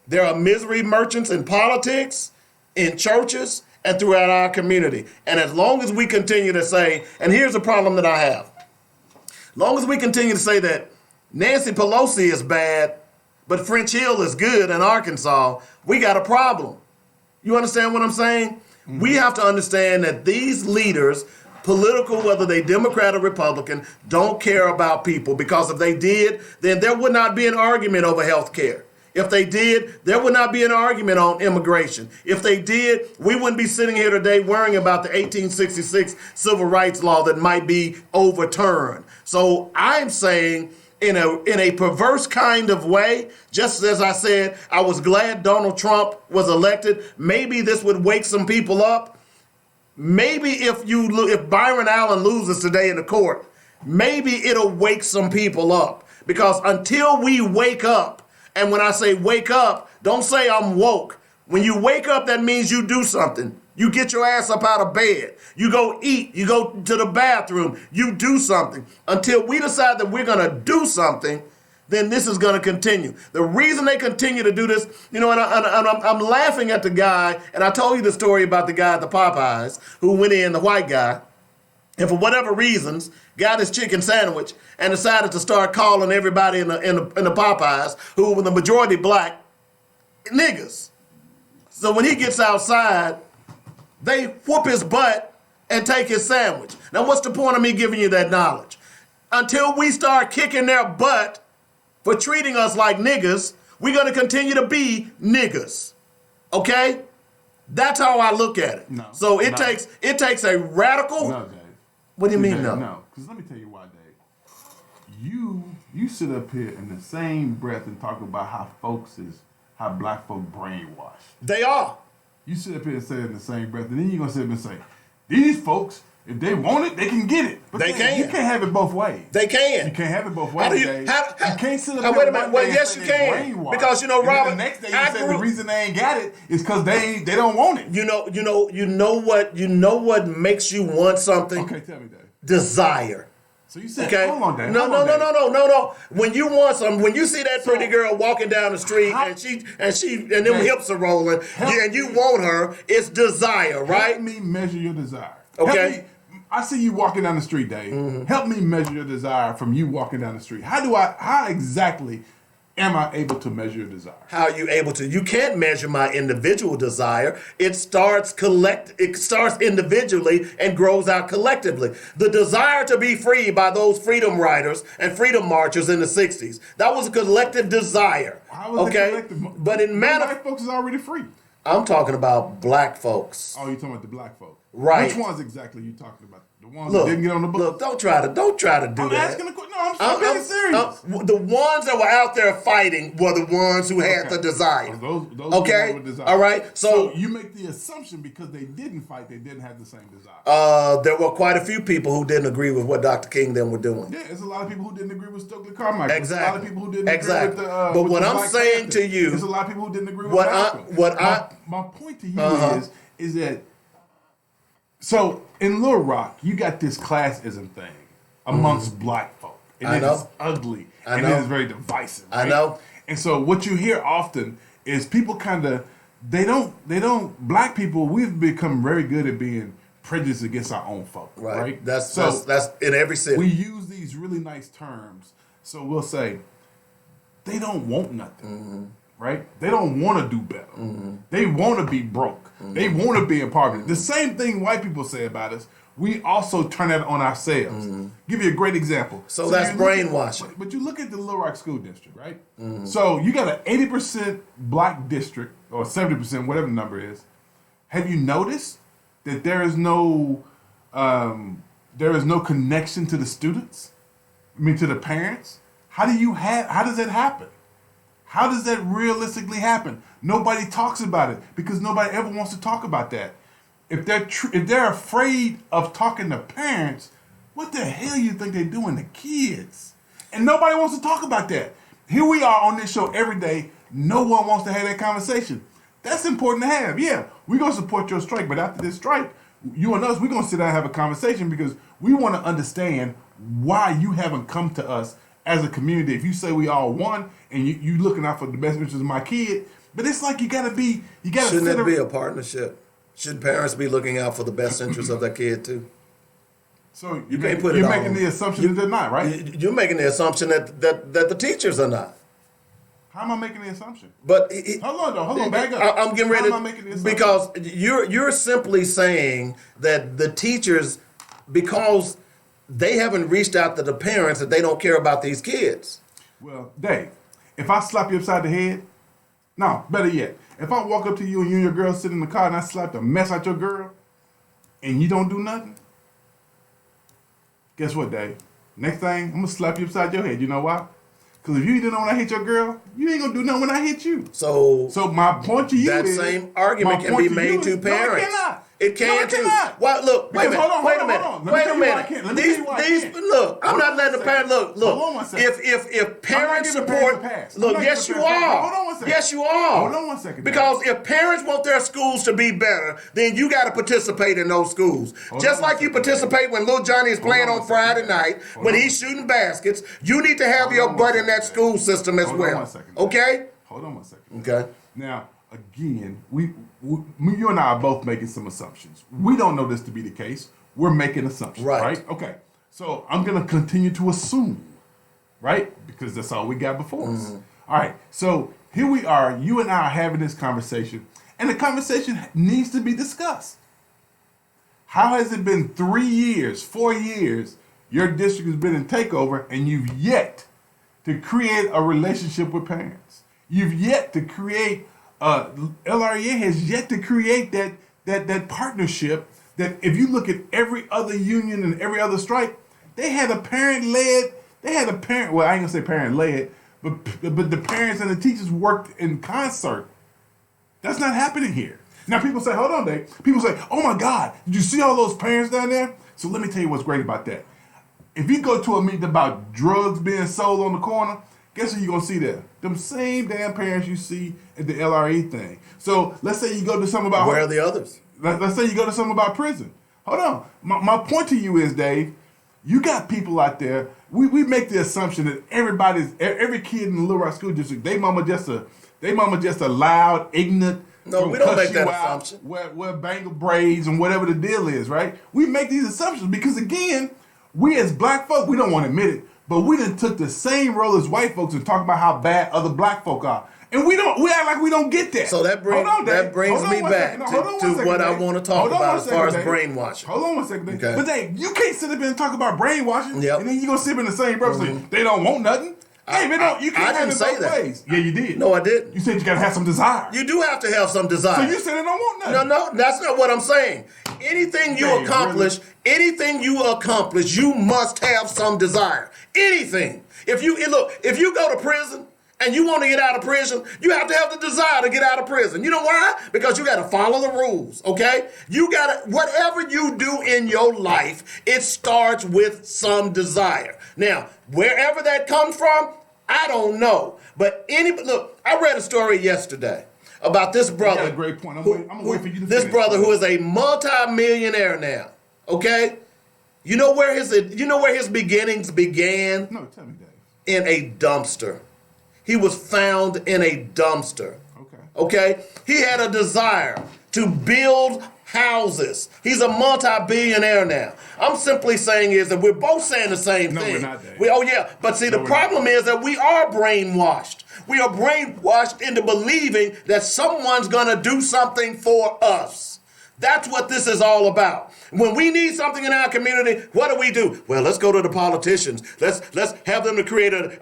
There are misery merchants in politics, in churches, and throughout our community. And as long as we continue to say, and here's the problem that I have. Long as we continue to say that Nancy Pelosi is bad, but French Hill is good in Arkansas, we got a problem. You understand what I'm saying? We have to understand that these leaders, political, whether they Democrat or Republican, don't care about people, because if they did, then there would not be an argument over health care. If they did, there would not be an argument on immigration. If they did, we wouldn't be sitting here today worrying about the 1866 civil rights law that might be overturned. So I'm saying, in a perverse kind of way, just as I said, I was glad Donald Trump was elected. Maybe this would wake some people up. Maybe if Byron Allen loses today in the court, maybe it'll wake some people up. Because until we wake up, and when I say wake up, don't say I'm woke. When you wake up, that means you do something. You get your ass up out of bed. You go eat. You go to the bathroom. You do something. Until we decide that we're going to do something, then this is going to continue. The reason they continue to do this, and I'm laughing at the guy, and I told you the story about the guy at the Popeyes who went in, the white guy, and for whatever reasons, got his chicken sandwich and decided to start calling everybody in the Popeyes, who were the majority black, niggas. So when he gets outside, they whoop his butt and take his sandwich. Now, what's the point of me giving you that knowledge? Until we start kicking their butt for treating us like niggas, we're going to continue to be niggas. Okay? That's how I look at it. So it takes a radical. No, Dave. What do you mean, Dave, no? No, because let me tell you why, Dave. You sit up here in the same breath and talk about how black folk brainwashed. They are. You sit up here and say it in the same breath, and then you're going to sit up and say, these folks, if they want it, they can get it. But they can. You can't have it both ways. They can. You can't have it both ways, Dave. You can't sit up here wait a minute. Well, yes, you can. Because, Robert, the next day you say the reason they ain't got it is because they don't want it. You know what makes you want something? Okay, tell me, Dave. Desire. So you said, okay. Hold on, Dave. No. When you want something, when you see that pretty girl walking down the street and them hips are rolling, and you want her, it's desire, right? Help me measure your desire. Okay. I see you walking down the street, Dave. Mm-hmm. Help me measure your desire from you walking down the street. How exactly am I able to measure your desire? How are you able to? You can't measure my individual desire. It starts individually and grows out collectively. The desire to be free by those freedom riders and freedom marchers in the 60s. That was a collective desire. How was it collective? But in black folks is already free. I'm talking about black folks. Oh, you're talking about the black folks. Right. Which ones exactly are you talking about? The ones that didn't get on the book? Look, don't try to do I'm that. asking a question. No, I'm being serious. The ones that were out there fighting were the ones who had the desire. Those okay? with desire. All right. So you make the assumption because they didn't fight, they didn't have the same desire. There were quite a few people who didn't agree with what Dr. King then were doing. Yeah, there's a lot of people who didn't agree with Stokely Carmichael. Exactly. There's a lot of people who didn't agree with the But what I'm saying to you, there's a lot of people who didn't agree with my point to you is that. So in Little Rock, you got this classism thing amongst black folk. And it's ugly. And it is very divisive. Right? I know. And so what you hear often is people black people, we've become very good at being prejudiced against our own folk. Right? That's in every city. We use these really nice terms. So we'll say, they don't want nothing. Mm-hmm. Right? They don't want to do better. Mm-hmm. They want to be broke. Mm-hmm. They want to be in poverty. The same thing white people say about us, we also turn that on ourselves. Mm-hmm. Give you a great example. So that's brainwashing. But you look at the Little Rock School District, right? Mm-hmm. So you got an 80% black district, or 70%, whatever the number is. Have you noticed that there is no connection to the students? I mean, to the parents? How does that happen? How does that realistically happen? Nobody talks about it because nobody ever wants to talk about that. If they're afraid of talking to parents, what the hell you think they're doing to kids? And nobody wants to talk about that. Here we are on this show every day. No one wants to have that conversation. That's important to have. Yeah, we're going to support your strike, but after this strike, you and us, we're going to sit down and have a conversation because we want to understand why you haven't come to us as a community. If you say we all won and you looking out for the best interests of my kid, but it's like you gotta Shouldn't it be a partnership? Shouldn't parents be looking out for the best interests of their kid too? So you can't put it you're on. making the assumption that they're not, right? You're making the assumption that the teachers are not. How am I making the assumption? But hold on, back up. I'm getting ready How am I making the assumption? because you're simply saying that the teachers, because they haven't reached out to the parents, that they don't care about these kids. Well, Dave, if I slap you upside the head, no, better yet, if I walk up to you and you and your girl sit in the car and I slap the mess out your girl, and you don't do nothing, guess what, Dave? Next thing, I'm gonna slap you upside your head. You know why? Because if you didn't know when I hit your girl, you ain't gonna do nothing when I hit you. So my point to you that is same argument can be made to parents. No, it cannot. It can No, it too. cannot. Well, look, wait a minute. Hold on. Wait a Let me tell you why I can't. Look, I'm not letting the parents look. Hold on one second. If parents I'm not giving support, parents a pass. look, I'm not yes giving you parents a pass. are. Hold on one second. Yes you are. Hold on one second. Because if parents want their schools to be better, then you got to participate in those schools. Just like you participate when little Johnny is playing on Friday night, when he's shooting baskets. You need to have your butt in that school system as well. Okay? Hold on one second. Okay. Now, again, you and I are both making some assumptions. We don't know this to be the case. We're making assumptions, right? Okay. So I'm going to continue to assume, right? Because that's all we got before us. All right. So here we are. You and I are having this conversation, and the conversation needs to be discussed. How has it been 3 years, 4 years, your district has been in takeover, and you've yet to create a relationship with parents? You've yet to create LREA has yet to create that partnership that if you look at every other union and every other strike, they had a parent-led, well, I ain't gonna say parent-led, but the parents and the teachers worked in concert. That's not happening here. Now people say, hold on, Dave. People say, oh my God, did you see all those parents down there? So let me tell you what's great about that. If you go to a meeting about drugs being sold on the corner, guess who you're going to see there? Them same damn parents you see at the LRE thing. So let's say you go to something about... Where are the others? Let's say you go to something about prison. Hold on. My point to you is, Dave, you got people out there. We make the assumption that every kid in the Little Rock School District, they mama just a loud, ignorant... No, we don't make that assumption. Wear bangle braids and whatever the deal is, right? We make these assumptions because, again, we as black folk, we don't want to admit it, but we done took the same role as white folks and talk about how bad other black folk are. And we act like we don't get that. So that brings me back to what I want to talk about as far as brainwashing. Hold on one second, Dave. Okay. But Dave, you can't sit up here and talk about brainwashing, Yep. and then you gonna sit up in the same breath and say they don't want nothing. Dave, you can't have it both ways. Yeah, you did. No, I didn't. You said you gotta have some desire. You do have to have some desire. So you said they don't want nothing. No, that's not what I'm saying. Anything you accomplish, you must have some desire. Anything. If you go to prison and you want to get out of prison, you have to have the desire to get out of prison. You know why? Because you got to follow the rules, okay? Whatever you do in your life, it starts with some desire. Now, wherever that comes from, I don't know. But look, I read a story yesterday about this brother. You got a great point. I'm gonna wait for you to This finish. brother who is a multi-millionaire now, okay? You know where his beginnings began? No, tell me, Dave. In a dumpster. He was found in a dumpster. Okay? He had a desire to build houses. He's a multi-billionaire now. I'm simply saying is that we're both saying the same thing. We're not, Dave. Oh yeah, but see, the problem is that we are brainwashed. We are brainwashed into believing that someone's gonna do something for us. That's what this is all about. When we need something in our community, what do? Well, let's go to the politicians. Let's have them to create an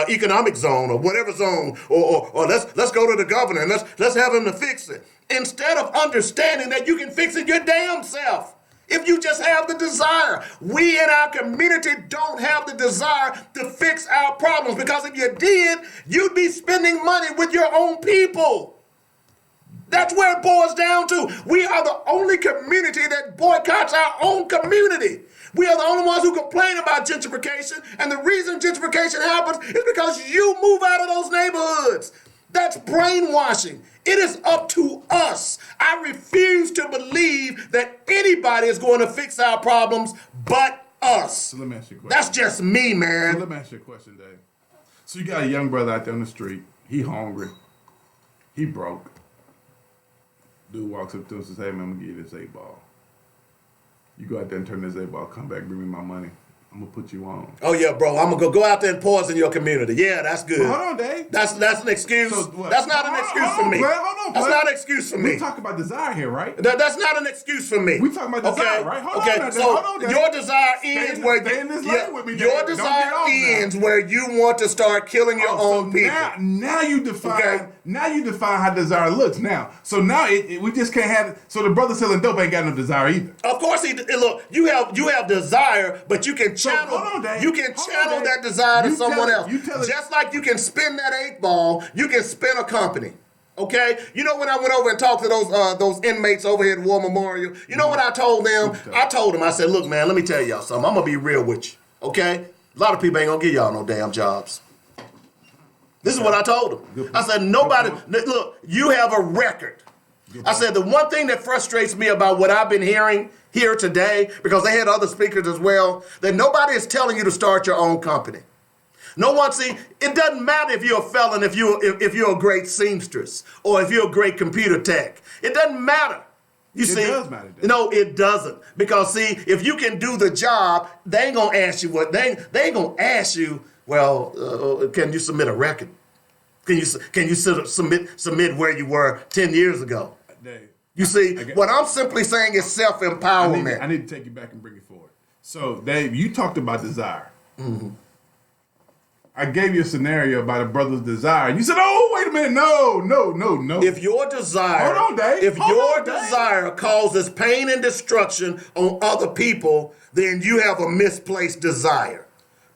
economic zone or whatever zone, or let's go to the governor and let's have him to fix it. Instead of understanding that you can fix it your damn self. If you just have the desire. We in our community don't have the desire to fix our problems, because if you did, you'd be spending money with your own people. That's where it boils down to. We are the only community that boycotts our own community. We are the only ones who complain about gentrification, and the reason gentrification happens is because you move out of those neighborhoods. That's brainwashing. It is up to us. I refuse to believe that anybody is going to fix our problems but us. So let me ask you a question. That's just me, man. So let me ask you a question, Dave. So you got a young brother out there on the street. He hungry. He broke. Dude walks up to him and says, hey, man, I'm going to give you this 8 ball. You go out there and turn this A-ball, come back, bring me my money. I'm gonna put you on. Oh yeah, bro. I'm gonna go out there and poison your community. Yeah, that's good. Well, hold on, Dave. That's an excuse. That's not an excuse for me. That's not an excuse for me. We talk about desire here, right? That's not an excuse for me. We talking about desire, right? Hold on, so hold on, Dave. your desire ends where your desire ends where you want to start killing your own people. Now you define. Okay. Now you define how desire looks. Now, so now we just can't have. So the brother selling dope ain't got no desire either. Of course he. Look, you have desire, but you can channel. You can channel that desire to someone else. Just like you can spin that 8-ball, you can spin a company. Okay? You know when I went over and talked to those inmates over here at War Memorial, you know what I told them? I told them, I said, look, man, let me tell y'all something. I'm going to be real with you. Okay? A lot of people ain't going to give y'all no damn jobs. This is what I told them. I said, nobody, look, you have a record. I said, the one thing that frustrates me about what I've been hearing here today, because they had other speakers as well, that nobody is telling you to start your own company. No one, see, it doesn't matter if you're a felon, if you're a great seamstress, or if you're a great computer tech. It doesn't matter. You see? It does matter. No, it doesn't. Because, see, if you can do the job, they ain't going to ask you what, they ain't going to ask you, well, can you submit a record? Can you submit where you were 10 years ago? Dave, you see, what I'm simply saying is self-empowerment. I need to take you back and bring it forward. So, Dave, you talked about desire. Mm-hmm. I gave you a scenario about a brother's desire. You said, oh, wait a minute. No. If your desire, hold on, Dave. If your desire causes pain and destruction on other people, then you have a misplaced desire.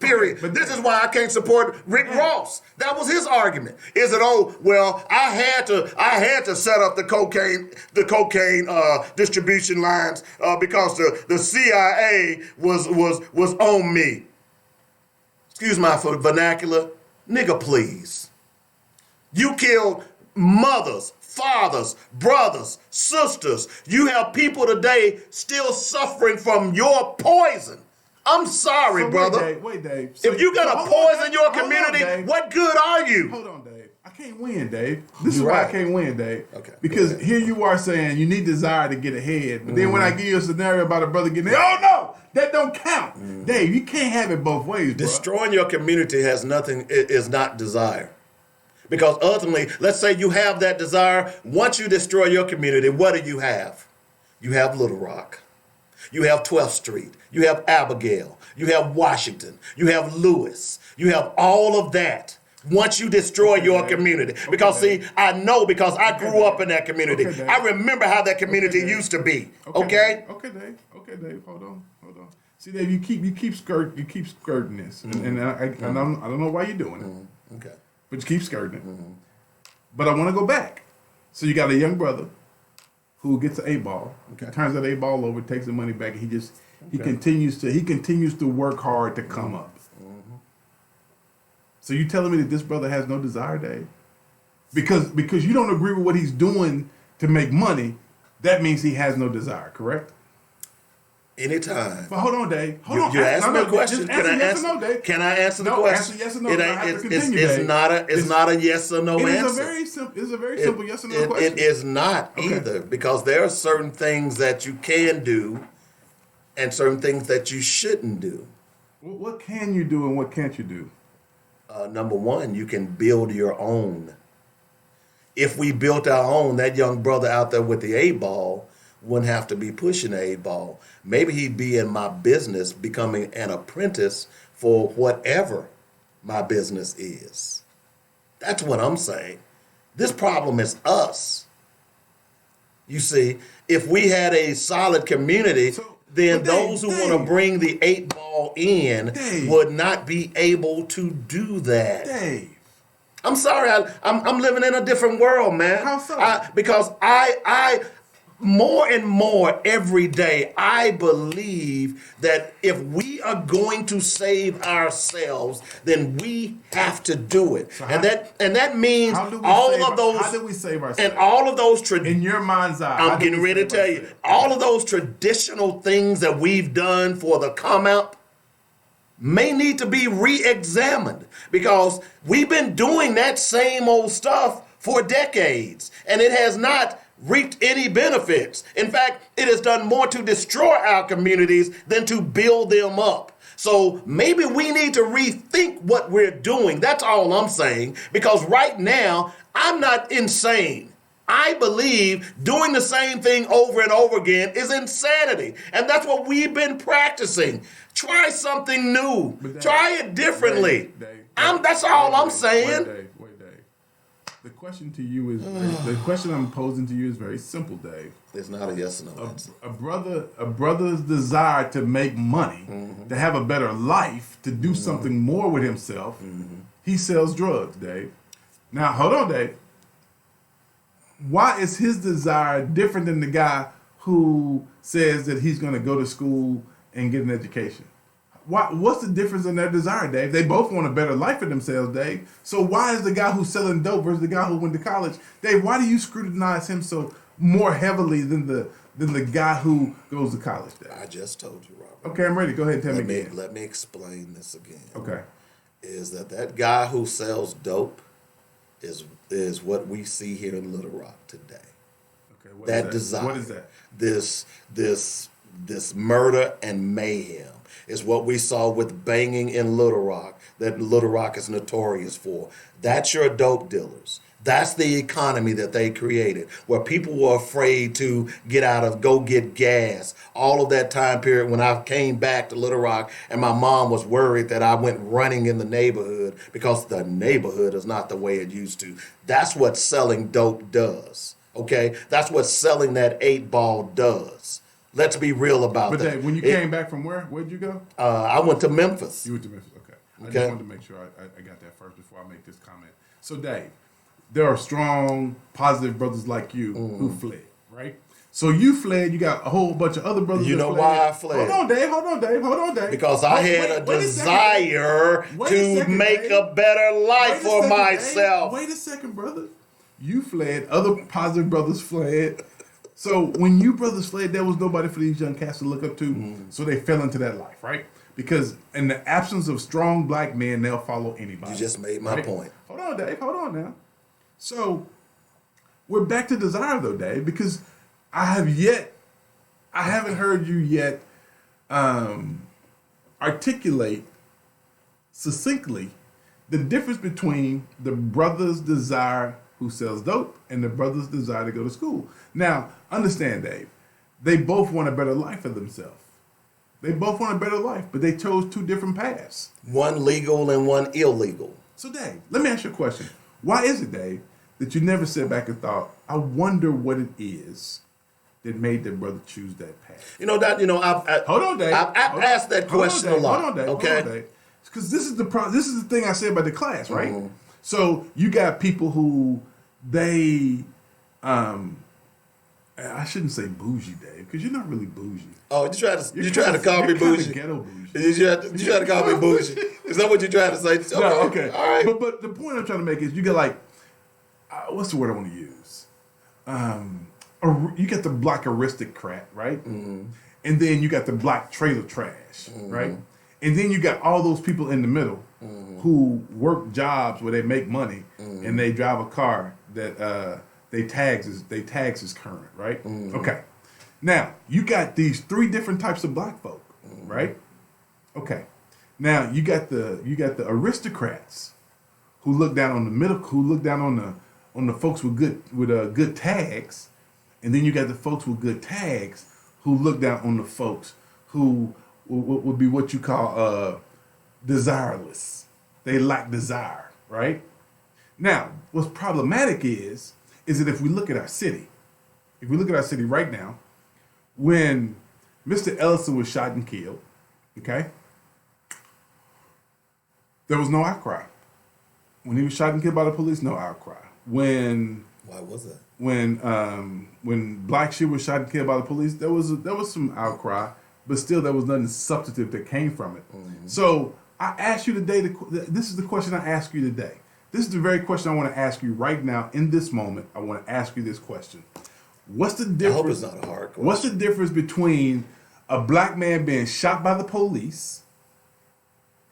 Period. But this is why I can't support Rick Ross. That was his argument. Is it, oh, well, I had to set up the cocaine distribution lines because the CIA was on me. Excuse my vernacular. Nigga, please. You killed mothers, fathers, brothers, sisters. You have people today still suffering from your poison. I'm sorry, brother. Wait, Dave. So, if you're going to poison your community, what good are you? Hold on, Dave. I can't win, Dave. This is why I can't win, Dave. Okay. Because here you are saying you need desire to get ahead. But then when I give you a scenario about a brother getting ahead, oh, no, that don't count. Dave, you can't have it both ways, bro. Destroying your community is not desire. Because ultimately, let's say you have that desire. Once you destroy your community, what do you have? You have Little Rock. You have 12th Street. You have Abigail. You have Washington. You have Lewis. You have all of that once you destroy your community. Because, see, I know because I grew up in that community. I remember how that community used to be. Okay? Okay, Dave. Hold on. See, Dave, you keep skirting this. And I don't know why you're doing it. Okay. But you keep skirting it. But I want to go back. So you got a young brother who gets an 8-ball, turns that 8-ball over, takes the money back, and he continues to work hard to come up. Mm-hmm. So you telling me that this brother has no desire, Dave? Because you don't agree with what he's doing to make money, that means he has no desire, correct? Anytime. But hold on, Dave. You asked me a question. Can I answer? No, Dave. Can I answer the question? Answer yes or no. It's not a yes or no answer. It's a very simple yes or no question. It is not either, because there are certain things that you can do and certain things that you shouldn't do. What can you do and what can't you do? Number one, you can build your own. If we built our own, that young brother out there with the 8-ball wouldn't have to be pushing the 8-ball. Maybe he'd be in my business becoming an apprentice for whatever my business is. That's what I'm saying. This problem is us. You see, if we had a solid community, then those who want to bring the 8-ball in would not be able to do that. Dave. I'm sorry, I'm living in a different world, man. How so? Because I more and more every day, I believe that if we are going to save ourselves, then we have to do it. So and that means all of those. How do we save ourselves? And all of those in your mind's eye. I'm getting ready to tell you. All of those traditional things that we've done for the come up may need to be re-examined, because we've been doing that same old stuff for decades, and it has not reaped any benefits. In fact, it has done more to destroy our communities than to build them up. So maybe we need to rethink what we're doing. That's all I'm saying. Because right now, I'm not insane. I believe doing the same thing over and over again is insanity. And that's what we've been practicing. Try something new. Try it differently. That's all I'm saying. Wait, Dave. The question to you is the question I'm posing to you is very simple, Dave. It's not a yes or no answer. A brother's desire to make money, to have a better life, to do something more with himself. He sells drugs, Dave. Now, hold on, Dave. Why is his desire different than the guy who says that he's going to go to school and get an education? What's the difference in their desire, Dave? They both want a better life for themselves, Dave. So why is the guy who's selling dope versus the guy who went to college? Dave, why do you scrutinize him so more heavily than the guy who goes to college, Dave? I just told you, Robert. Okay, I'm ready. Go ahead and tell me again. Let me explain this again. Okay. Is that guy who sells dope is what we see here in Little Rock today. Okay, that desire. What is that? This murder and mayhem is what we saw with banging in Little Rock that Little Rock is notorious for. That's your dope dealers. That's the economy that they created, where people were afraid to go get gas. All of that time period when I came back to Little Rock and my mom was worried that I went running in the neighborhood because the neighborhood is not the way it used to. That's what selling dope does, okay? That's what selling that 8-ball does. Let's be real about that. But Dave, when you came back from where'd you go? I went to Memphis. You went to Memphis, okay. I just wanted to make sure I got that first before I make this comment. So Dave, there are strong, positive brothers like you who fled, right? So you fled. You got a whole bunch of other brothers. You know why I fled? Hold on, Dave. Because I had a desire to make a better life for myself. Wait a second, brother. You fled. Other positive brothers fled. So when you brothers fled, there was nobody for these young cats to look up to. So they fell into that life, right? Because in the absence of strong black men, they'll follow anybody. You just made my point. Hold on, Dave. Hold on now. So we're back to desire, though, Dave, because I haven't heard you yet articulate succinctly the difference between the brother's desire who sells dope and the brother's desire to go to school. Now, understand, Dave, they both want a better life for themselves. They both want a better life, but they chose two different paths. One legal and one illegal. So, Dave, let me ask you a question. Why is it, Dave, that you never sat back and thought, I wonder what it is that made their brother choose that path? Hold on, Dave. I've asked that question a lot. Hold on, Dave. Okay. Hold on, Dave. Because this is the thing I said about the class, right? So you got people who they, I shouldn't say bougie, Dave, because you're not really bougie. Oh, you trying to call me bougie? Ghetto bougie. You trying to call me bougie? Is that what you're trying to say? Okay. No, okay. All right. But the point I'm trying to make is you get like, what's the word I want to use? You get the black aristocrat, right? And then you got the black trailer trash, right? And then you got all those people in the middle who work jobs where they make money and they drive a car that they tags as current, right? Okay. Now you got these three different types of black folk, right? Okay. Now you got the aristocrats who look down on the middle, who look down on the folks with good tags, and then you got the folks with good tags who look down on the folks who would be what you call desireless. They lack desire, right? Now, what's problematic is that if we look at our city right now, when Mr. Ellison was shot and killed, okay, there was no outcry. When he was shot and killed by the police, no outcry. Why was that? When Black Sheep was shot and killed by the police, there was some outcry, but still there was nothing substantive that came from it. So I asked you today, this is the question I ask you today. This is the very question I want to ask you right now in this moment. I want to ask you this question. What's the difference? I hope it's not a hard question. What's the difference between a black man being shot by the police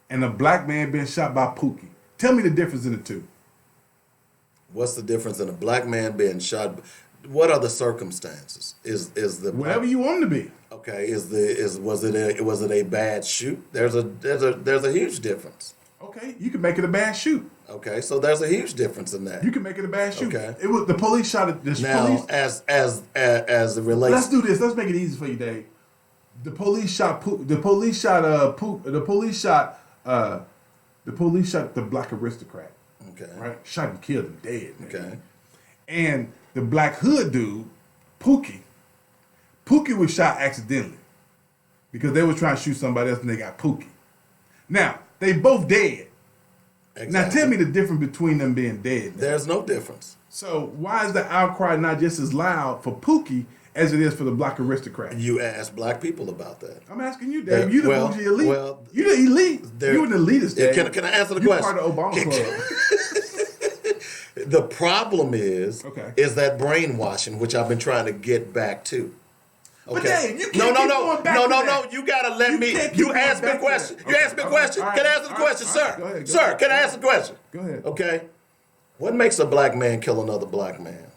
and a black man being shot by Pookie? Tell me the difference in the two. What's the difference in a black man being shot what are the circumstances? Is the Whatever you want them to be. Okay, was it a bad shoot? There's a huge difference. Okay, you can make it a bad shoot. Okay, so there's a huge difference in that. You can make it a bad shoot. Okay. It was the police shot at this. Now, police, as it relates. Let's do this. Let's make it easy for you, Dave. The police shot the black aristocrat. Okay. Right? Shot and killed him dead. Man. Okay. And the black hood dude, Pookie was shot accidentally because they were trying to shoot somebody else and they got Pookie. Now, they both dead. Exactly. Now tell me the difference between them being dead. There's no difference. So why is the outcry not just as loud for Pookie as it is for the black aristocrat? You ask black people about that. I'm asking you, Dave. You the bougie elite. Well, you the elite. You an elitist, Dave. Can I answer the you question? Part of Obama Club. The problem is that brainwashing, which I've been trying to get back to. Okay. But Dave, you can't no. You gotta let me. You ask me a question. You ask me a question. Can I answer the question, sir? Go ahead. Sir, can I answer the question? Go ahead. Okay. What makes a black man kill another black man?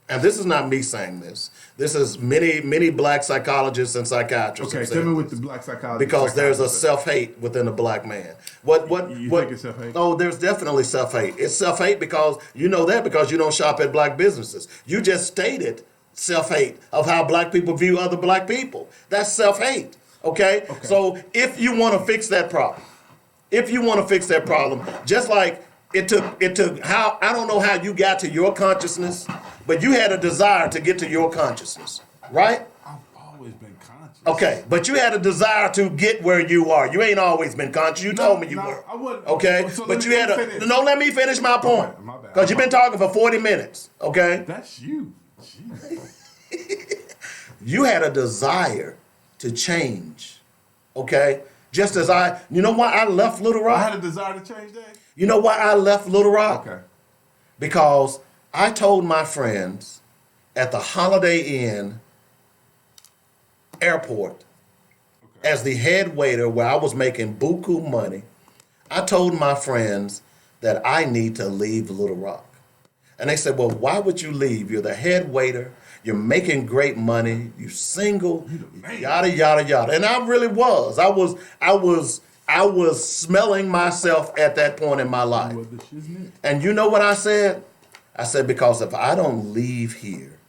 And this is not me saying this. This is many black psychologists and psychiatrists. Okay, tell me what the black psychologist. Because there's a self-hate within a black man. What you think it's self-hate? Oh, there's definitely self-hate. It's self-hate because you know that because you don't shop at black businesses. You just stated self-hate of how black people view other black people. That's self-hate. Okay? So if you want to fix that problem, just like it took how I don't know how you got to your consciousness, but you had a desire to get to your consciousness, right? I've always been conscious. Okay, but you had a desire to get where you are. You ain't always been conscious. You told me you were. I wouldn't. Okay, So but you had a no. Let me finish my point. Okay, my bad. Because you've been talking for 40 minutes. Okay. That's you. You had a desire to change. Okay. Just as you know why I left Little Rock? I had a desire to change that. You know why I left Little Rock? Okay. Because I told my friends at the Holiday Inn airport, as the head waiter where I was making buku money, I told my friends that I need to leave Little Rock. And they said, well, why would you leave? You're the head waiter. You're making great money. You're single. Yada, yada, yada. And I really was. I was smelling myself at that point in my life. And you know what I said? I said, because if I don't leave here,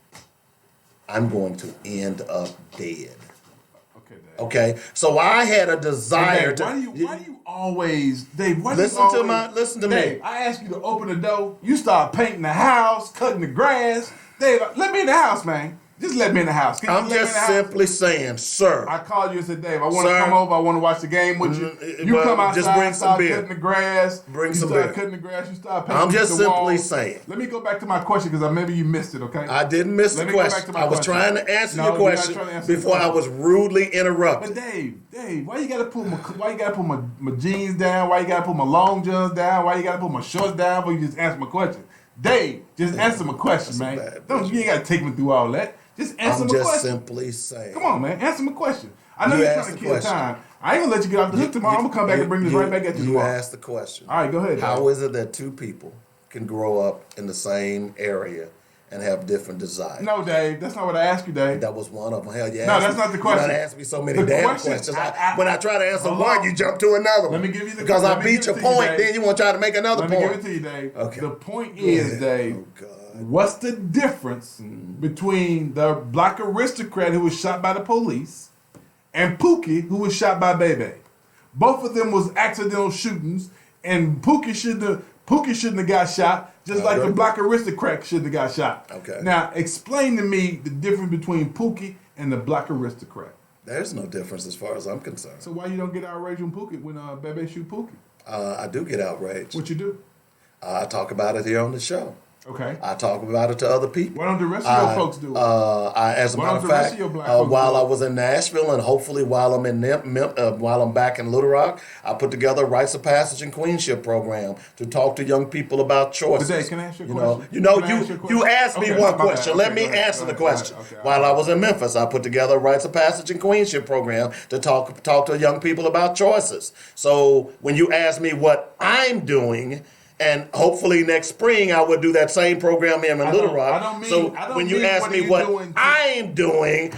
I'm going to end up dead. Okay, so I had a desire Dave, to. Why do you always, Dave? Listen to Dave, me. I ask you to open the door. You start painting the house, cutting the grass. Dave, let me in the house, man. Just let me in the house. I'm just simply saying, sir. I called you and said, Dave, I want to come over. I want to watch the game with you. You come outside, just bring some beer. Cutting the grass. Bring some beer. You start cutting the grass. You start painting I'm just the simply walls. saying. Let me go back to my question because maybe you missed it, okay? I didn't miss the question. I was trying to answer your question before I was rudely interrupted. But Dave, why you gotta put my jeans down? Why you gotta put my long johns down? Why you gotta put my shorts down? Before you just answer my question? Dave, just answer my question, man. You ain't gotta take me through all that. Just answer my question. I'm just simply saying. Come on, man. Answer my question. I know you're trying to kill time. I ain't gonna let you get off the hook tomorrow. I'm gonna come back and bring this right back at you tomorrow. You asked the question. All right, go ahead. How is it that two people can grow up in the same area and have different desires? No, Dave. That's not what I asked you, Dave. That was one of them. Hell yeah. No, that's not the question. You asked me so many questions. When I try to answer one, you jump to another one. Let me give you the because I beat your point, then you want to try to make another point. Let me give it to you, Dave. Okay. The point is, Dave. Oh, God. What's the difference between the black aristocrat who was shot by the police and Pookie who was shot by Bebe? Both of them was accidental shootings, and Pookie shouldn't have got shot, just like the black aristocrat shouldn't have got shot. Okay. Now, explain to me the difference between Pookie and the black aristocrat. There's no difference as far as I'm concerned. So why you don't get outraged when Bebe shoot Pookie? I do get outraged. What you do? I talk about it here on the show. Okay. I talk about it to other people. Why don't the rest of your folks do it? As a matter of fact, while I was in Nashville and hopefully while I'm back in Little Rock, I put together a Rites of Passage and Queenship program to talk to young people about choices. But Dave, can I ask you a question? You asked me one question. Let me answer the question. While I was in Memphis, I put together a Rites of Passage and Queenship program to talk to young people about choices. So when you ask me what I'm doing, And hopefully next spring I will do that same program here in Little Rock. When you ask me what I'm doing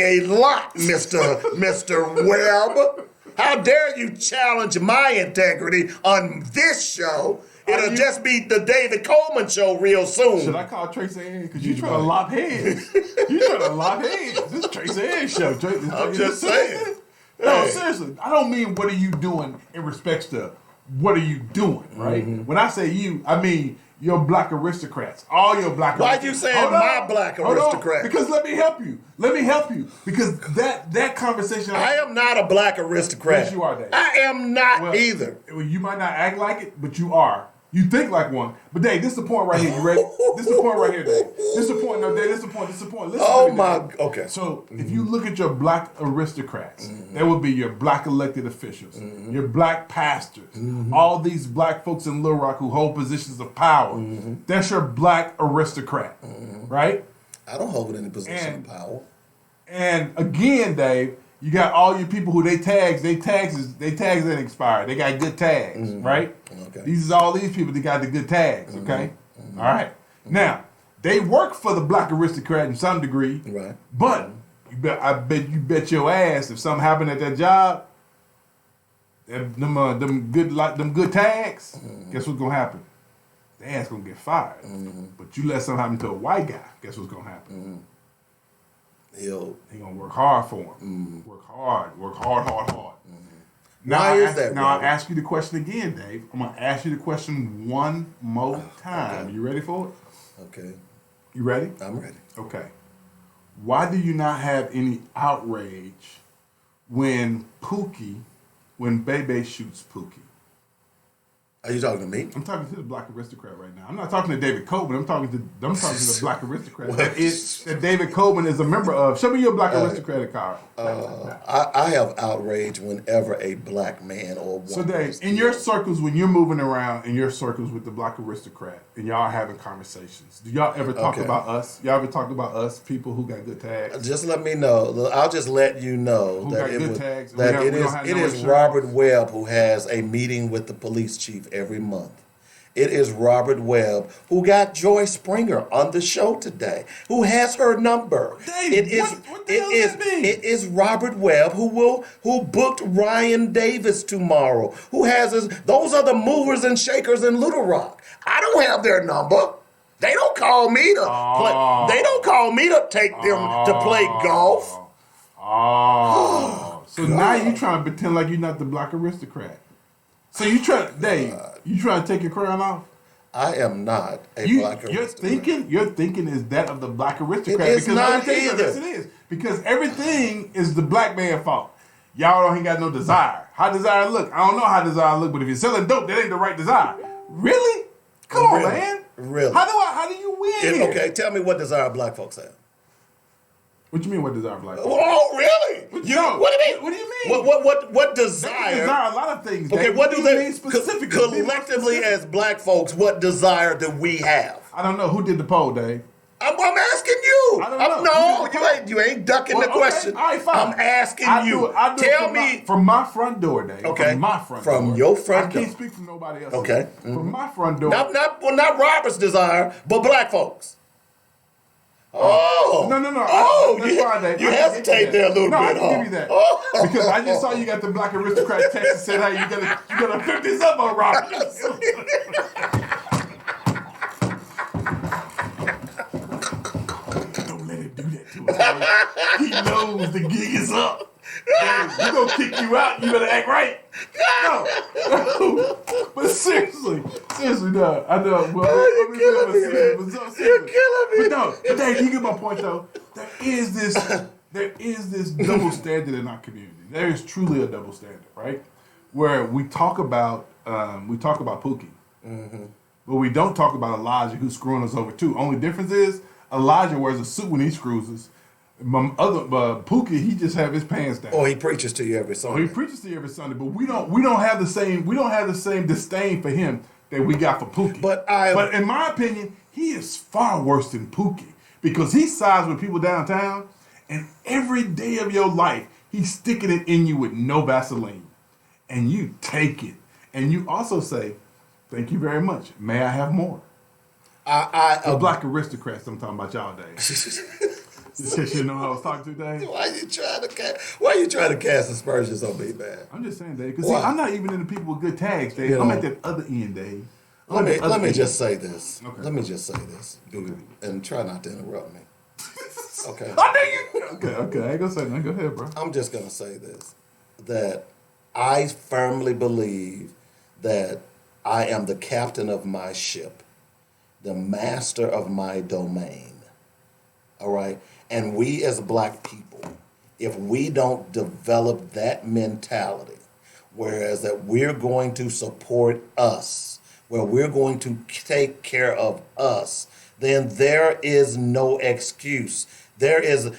a lot, Mr. Webb. How dare you challenge my integrity on this show? It'll just be the David Coleman show real soon. Should I call Tracy in? Because you're trying to lock heads. You're trying to lock heads. This is Tracy Ann show. I'm just saying. No, seriously. I don't mean what are you doing in respects to what are you doing, right? Mm-hmm. When I say you, I mean your black aristocrats. All your black aristocrats. Why you saying my black aristocrat? Because let me help you. Let me help you. Because that conversation... I am not a black aristocrat. Yes, you are, Dave. I am not either. You might not act like it, but you are. You think like one. But Dave, this is the point right here. You ready? This is the point right here, Dave. This is the point. No, Dave, this is the point. This is the point. Listen to me, Dave. Okay. So if you look at your black aristocrats, that would be your black elected officials, your black pastors, all these black folks in Little Rock who hold positions of power. That's your black aristocrat, right? I don't hold any position of power. And again, Dave, you got all your people who their tags ain't expired. They got good tags, right? Okay. These is all these people that got the good tags, okay? All right. Now, they work for the black aristocrat in some degree, right? But I bet your ass if something happened at that job, them good tags, guess what's gonna happen? The ass gonna get fired. But you let something happen to a white guy, guess what's gonna happen? He gonna work hard for him. Work hard. Now I ask you the question again, Dave. I'm gonna ask you the question one more time. Okay. You ready for it? Okay. You ready? I'm ready. Okay. Why do you not have any outrage when Bebe shoots Pookie? Are you talking to me? I'm talking to the black aristocrat right now. I'm not talking to David Coleman. I'm talking to the black aristocrat that David Coleman is a member of. Show me your black aristocratic card. I have outrage whenever a black man or woman. So Dave, in your circles, when you're moving around in your circles with the black aristocrat and y'all having conversations, do y'all ever talk about us? Y'all ever talk about us, people who got good tags? Just let me know. I'll just let you know that it is Robert Webb who has a meeting with the police chief every month. It is Robert Webb who got Joy Springer on the show today, who has her number. Dave, what the hell does that mean? It is Robert Webb who booked Ryan Davis tomorrow. Those are the movers and shakers in Little Rock. I don't have their number. They don't call me to play. They don't call me to take them to play golf. So now you trying to pretend like you're not the black aristocrat. So you trying to take your crown off? I am not a black aristocrat. Your thinking is that of the black aristocrat. It is not either. Yes, it is. Because everything is the black man's fault. Y'all ain't got no desire. How desire look? I don't know how desire look, but if you're selling dope, that ain't the right desire. Really? Come on, man. Really? How do you win here? Okay, tell me what desire black folks have. What you mean? What desire black folks? Oh, really? What do you mean? What do you mean? What desire? They desire a lot of things. Okay, what do they mean specifically? Collectively as black folks? What desire do we have? I don't know. Who did the poll, Dave? I'm asking you. I don't know. No, you ain't ducking the question. All right, fine. I'm asking you. Tell me from my front door, Dave. Okay. From my front door. From your front door. I can't speak for nobody else. Okay. From my front door. Not Robert's desire, but black folks. Oh. No. That's fine, Dave. You hesitate there a little bit. I can give you that. Because I just saw you got the black aristocrat text and said, hey, you gotta pick this up on Robert. Don't let it do that to us. He knows the gig is up. We're gonna kick you out. You better act right. No. But seriously, no. I know. You're killing me. But no, but Dave, you get my point though. There is this double standard in our community. There is truly a double standard, right? Where we talk about Pookie, but we don't talk about Elijah who's screwing us over too. Only difference is Elijah wears a suit when he screws us. Pookie, he just have his pants down. Oh, he preaches to you every Sunday. But we don't have the same disdain for him that we got for Pookie. But in my opinion, he is far worse than Pookie because he sides with people downtown, and every day of your life he's sticking it in you with no Vaseline, and you take it, and you also say, Thank you very much. May I have more? The black aristocrats I'm talking about y'all, Dave. Just in case you know who I was talking to, Dave. Why are you trying to cast aspersions on me, man? I'm just saying, Dave. Because I'm not even into people with good tags, Dave. I'm at that other end, Dave. Let me just say this. Okay. Let me just say this, dude, and try not to interrupt me. Okay. I knew you. Okay. I ain't gonna say nothing. Go ahead, bro. I'm just gonna say this: that I firmly believe that I am the captain of my ship, the master of my domain. All right, and we as black people, if we don't develop that mentality, whereas that we're going to support us, where we're going to take care of us, then there is no excuse.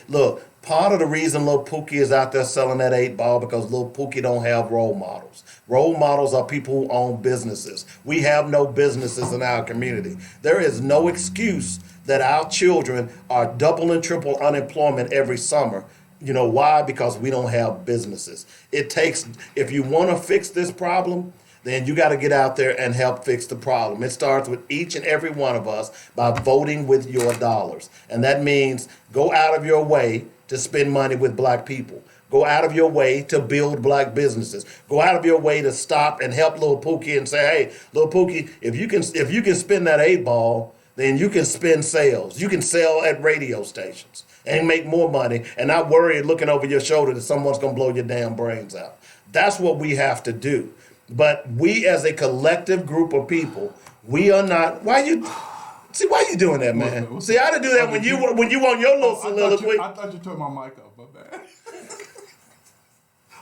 Look, part of the reason Lil Pookie is out there selling that 8-ball because Lil Pookie don't have role models. Role models are people who own businesses. We have no businesses in our community. There is no excuse that our children are double and triple unemployment every summer. You know why? Because we don't have businesses. If you want to fix this problem, then you got to get out there and help fix the problem. It starts with each and every one of us by voting with your dollars. And that means go out of your way to spend money with black people. Go out of your way to build black businesses. Go out of your way to stop and help Lil Pookie and say, hey, Lil Pookie, if you can spend that 8-ball, then you can spend sales. You can sell at radio stations and make more money and not worry looking over your shoulder that someone's going to blow your damn brains out. That's what we have to do. But we as a collective group of people, we are not. Why you doing that, man? See, I didn't do that when you want your little soliloquy. I thought you turned my mic off. My bad.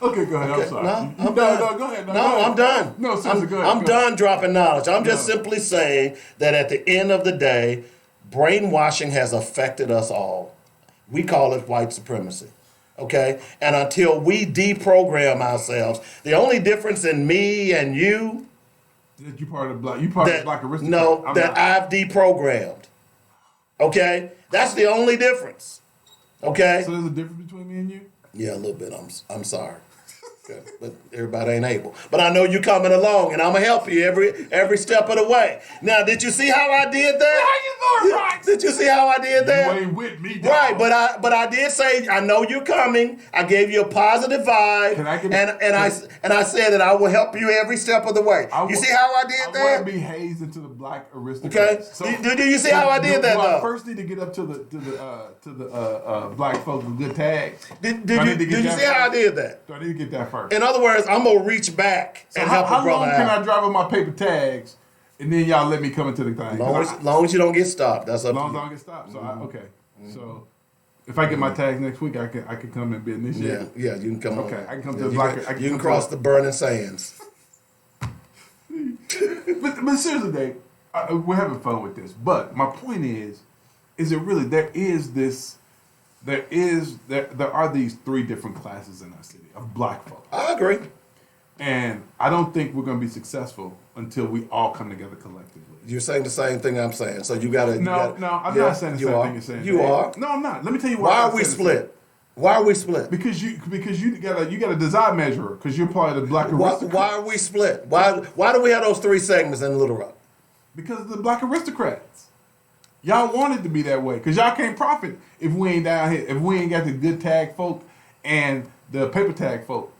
Okay, go ahead. Okay, I'm sorry. No, I'm done. No, go ahead. I'm done. No, seriously, go ahead. I'm done dropping knowledge. I'm just simply saying that at the end of the day, brainwashing has affected us all. We call it white supremacy. Okay? And until we deprogram ourselves, the only difference in me and you... That you part of the black aristocrat. No, I've deprogrammed. Okay? That's the only difference. Okay? So there's a difference between me and you? Yeah, a little bit. I'm sorry. Okay. But everybody ain't able. But I know you're coming along, and I'm going to help you every step of the way. Now, did you see how I did that? How you doing, right? Did you see how I did that? You ain't with me, dog. Right, but I did say, I know you're coming. I gave you a positive vibe. And I said that I will help you every step of the way. You see how I did that? I want to be hazed into the black aristocrats. Okay. So, do you see how I did that, though? I first need to get up to the black folks with good tags. Did you see how I did that? Do I need to get that first? In other words, I'm going to reach back and help a brother out. How long can I drive with my paper tags and then y'all let me come into the thing? Long as you don't get stopped. That's up to you. As long as I don't get stopped. So, okay. So, if I get my tags next week, I can come and be initiated. Yeah, you can come. Okay, I can come to the black. You can cross the burning sands. but seriously, Dave, we're having fun with this. But my point is it really there are these 3 different classes in our city of black folk. I agree. And I don't think we're going to be successful until we all come together collectively. You're saying the same thing I'm saying. So you got to... No, I'm not saying the same thing you're saying. You are. No, I'm not. Let me tell you why are we split? Why are we split? Because you got a desire measurer because you're part of the black aristocrats. Why are we split? Why do we have those 3 segments in Little Rock? Because of the black aristocrats. Y'all want it to be that way because y'all can't profit if we ain't down here. If we ain't got the good tag folk and the paper tag folk.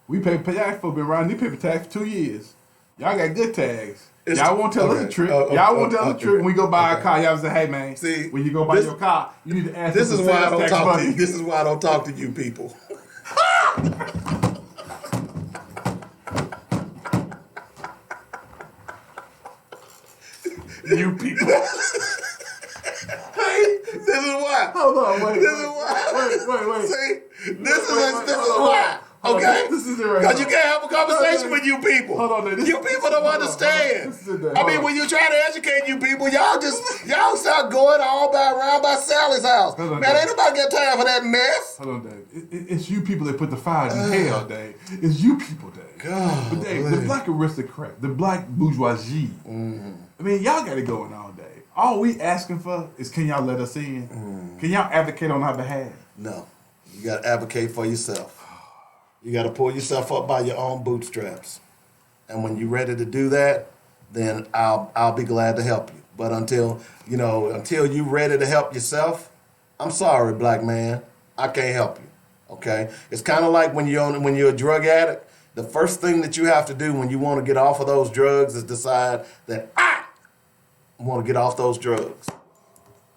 We paper tag folk been around these paper tags for 2 years. Y'all got good tags. Y'all won't tell us the trick. Y'all won't tell us the trick when we go buy a car. Y'all say, hey man, see, when you go buy your car, you need to ask this is why I don't talk money. to you. This is why I don't talk to you people. You people. Hey, this is why. Hold on, wait. This is why. Wait. See, this is why. Okay? This is it right Because you can't have a conversation with you people. Hold on, you people don't understand. I mean, when you try to educate you people, y'all start going all around by Sally's house. Man, ain't nobody got time for that mess. Hold on, Dave. It's you people that put the fire in hell, Dave. It's you people, Dave. God. But Dave, the black aristocrat, the black bourgeoisie, I mean, y'all got it going on, Dave. All we asking for is can y'all let us in? Can y'all advocate on our behalf? No. You got to advocate for yourself. You got to pull yourself up by your own bootstraps. And when you're ready to do that, then I'll be glad to help you. But until you're ready to help yourself, I'm sorry, black man, I can't help you. Okay? It's kind of like when you're a drug addict. The first thing that you have to do when you want to get off of those drugs is decide that I want to get off those drugs.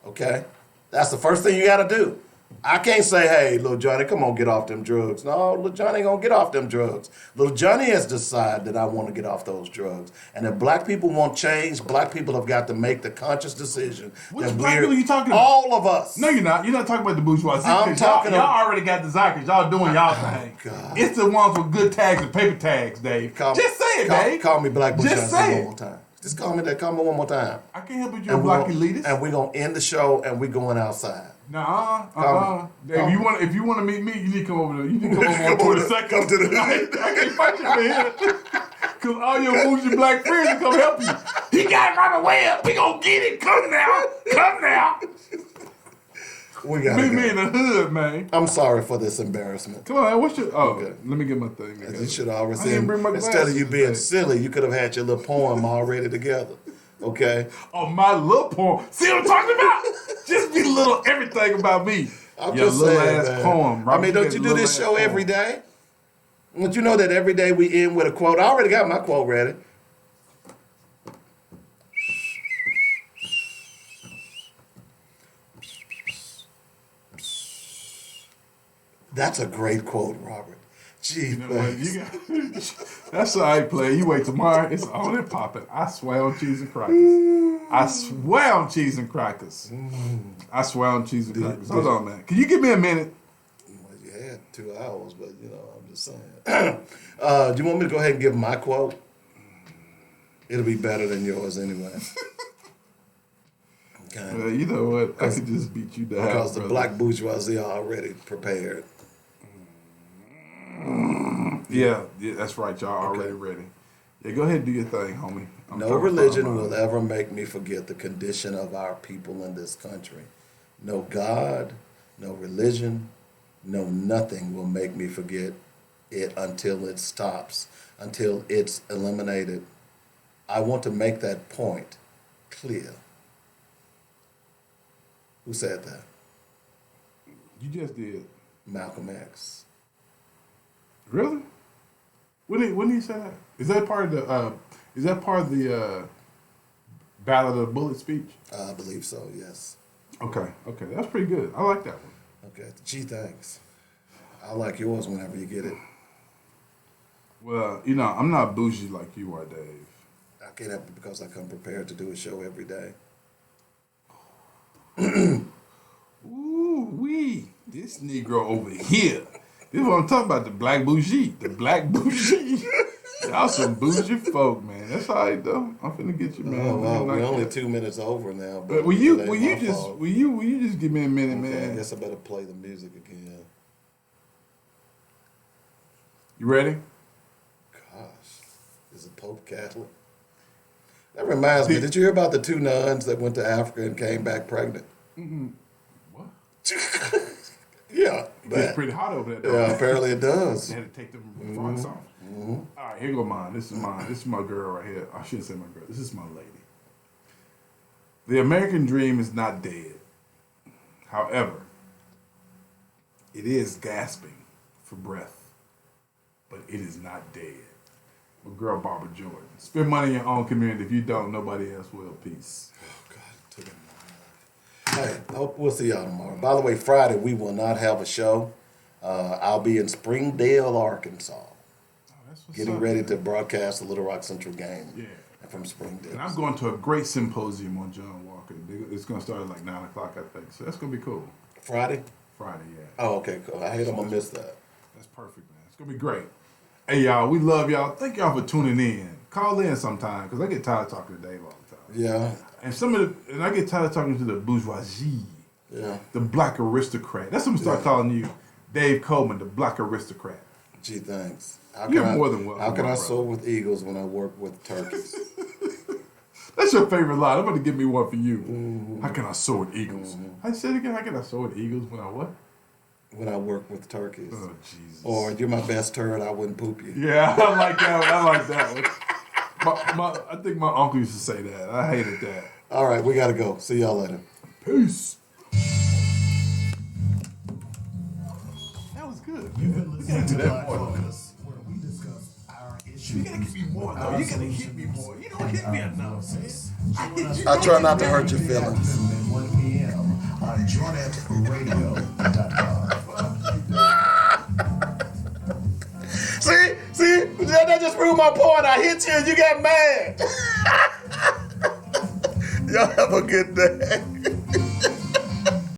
Okay? That's the first thing you got to do. I can't say, hey, little Johnny, come on, get off them drugs. No, little Johnny ain't going to get off them drugs. Little Johnny has decided that I want to get off those drugs. And if black people want change, black people have got to make the conscious decision. Which black people are you talking about? All of us. No, you're not. You're not talking about the bourgeoisie. I'm talking y'all already got desire because y'all doing y'all thing. God. It's the ones with good tags and paper tags, Dave. Just say it, Dave. Call me black bourgeoisie Just say one more time. Just call me that. Call me one more time. I can't help it. You're a black elitist. And we're going to end the show and we're going outside. Dave, if you want to meet me, you need to come over there. You need to come over on Twitter. Come to the I can't fight you over here. Because all your bougie black friends will come help you. He got Robert Webb. We going to get it. Come now. Come now. We got Meet me in the hood, man. I'm sorry for this embarrassment. Come on, man. What's your... Oh, okay. Let me get my thing. You should always instead of you being silly, you could have had your little poem already together. Okay? Oh, my little poem. See what I'm talking about? Just be a little everything about me. I'm your just little saying, ass man. poem. Robert, I mean, don't you do this show poem every day? Don't you know that every day we end with a quote? I already got my quote ready. That's a great quote, Robert. Gee, you know what? That's how I play. You wait tomorrow, it's on and popping. I swear on cheese and crackers. I swear on cheese and crackers. I swear on cheese and crackers. Hold on, man. Can you give me a minute? Well, you had 2 hours, but I'm just saying. Do you want me to go ahead and give my quote? It'll be better than yours anyway. Okay. Well, you know what? I could just beat you down. Because the black bourgeoisie are already prepared. Yeah, that's right. Y'all already ready. Yeah, go ahead and do your thing, homie. No religion will ever make me forget the condition of our people in this country. No God, no religion, no nothing will make me forget it until it stops, until it's eliminated. I want to make that point clear. Who said that? You just did. Malcolm X. Really? When did he say that? Is that part of the Ballad of the Bullet speech? I believe so, yes. Okay, that's pretty good. I like that one. Okay, gee, thanks. I like yours whenever you get it. Well, I'm not bougie like you are, Dave. I can't help it because I come prepared to do a show every day. Ooh-wee. This Negro over here. This is what I'm talking about, the black bougie. The black bougie. Y'all some bougie folk, man. That's all right, though. I'm finna get you, man. Oh, wow. We're only 2 minutes over now. But will you just give me a minute, man? I guess I better play the music again. You ready? Gosh. Is it Pope Catholic? That reminds me, did you hear about the 2 nuns that went to Africa and came back pregnant? Mm-hmm. What? Yeah. It's pretty hot over there, though. Yeah, apparently it does. They had to take them frocks off. Mm-hmm. All right, here go mine. This is mine. This is my girl right here. I shouldn't say my girl. This is my lady. The American dream is not dead. However, it is gasping for breath, but it is not dead. My girl, Barbara Jordan. Spend money in your own community. If you don't, nobody else will. Peace. Oh, God. Took it. Hey, hope we'll see y'all tomorrow. By the way, Friday, we will not have a show. I'll be in Springdale, Arkansas. Getting ready to broadcast the Little Rock Central game from Springdale. And I'm going to a great symposium on John Walker. It's going to start at like 9 o'clock, I think. So that's going to be cool. Friday? Friday, yeah. Oh, okay, cool. I hate I'm going to miss that. That's perfect, man. It's going to be great. Hey, y'all, we love y'all. Thank y'all for tuning in. Call in sometime, because I get tired of talking to Dave all the time. Yeah. And I get tired of talking to the bourgeoisie. Yeah. The black aristocrat. That's what I'm start calling you, Dave Coleman, the black aristocrat. Gee, thanks. You're more than welcome. How can I soar with eagles when I work with turkeys? That's your favorite line. I'm about to give me one for you. Mm-hmm. How can I soar with eagles? I said it again. How can I soar with eagles when I what? When I work with turkeys. Oh, Jesus. Or you're my best turd, I wouldn't poop you. Yeah, I like that one. I like that one. I think my uncle used to say that. I hated that. All right, we got to go. See y'all later. Peace. That was good. You've been We gotta listening do to that Black more. Focus, where we discuss our issues. You gotta give me more, though. You gotta hit me more. You don't hit me enough, man. I try not to hurt your feelings. At 1 p.m. on JournetRadio.com. See, that just proved my point. I hit you and you got mad. Y'all have a good day.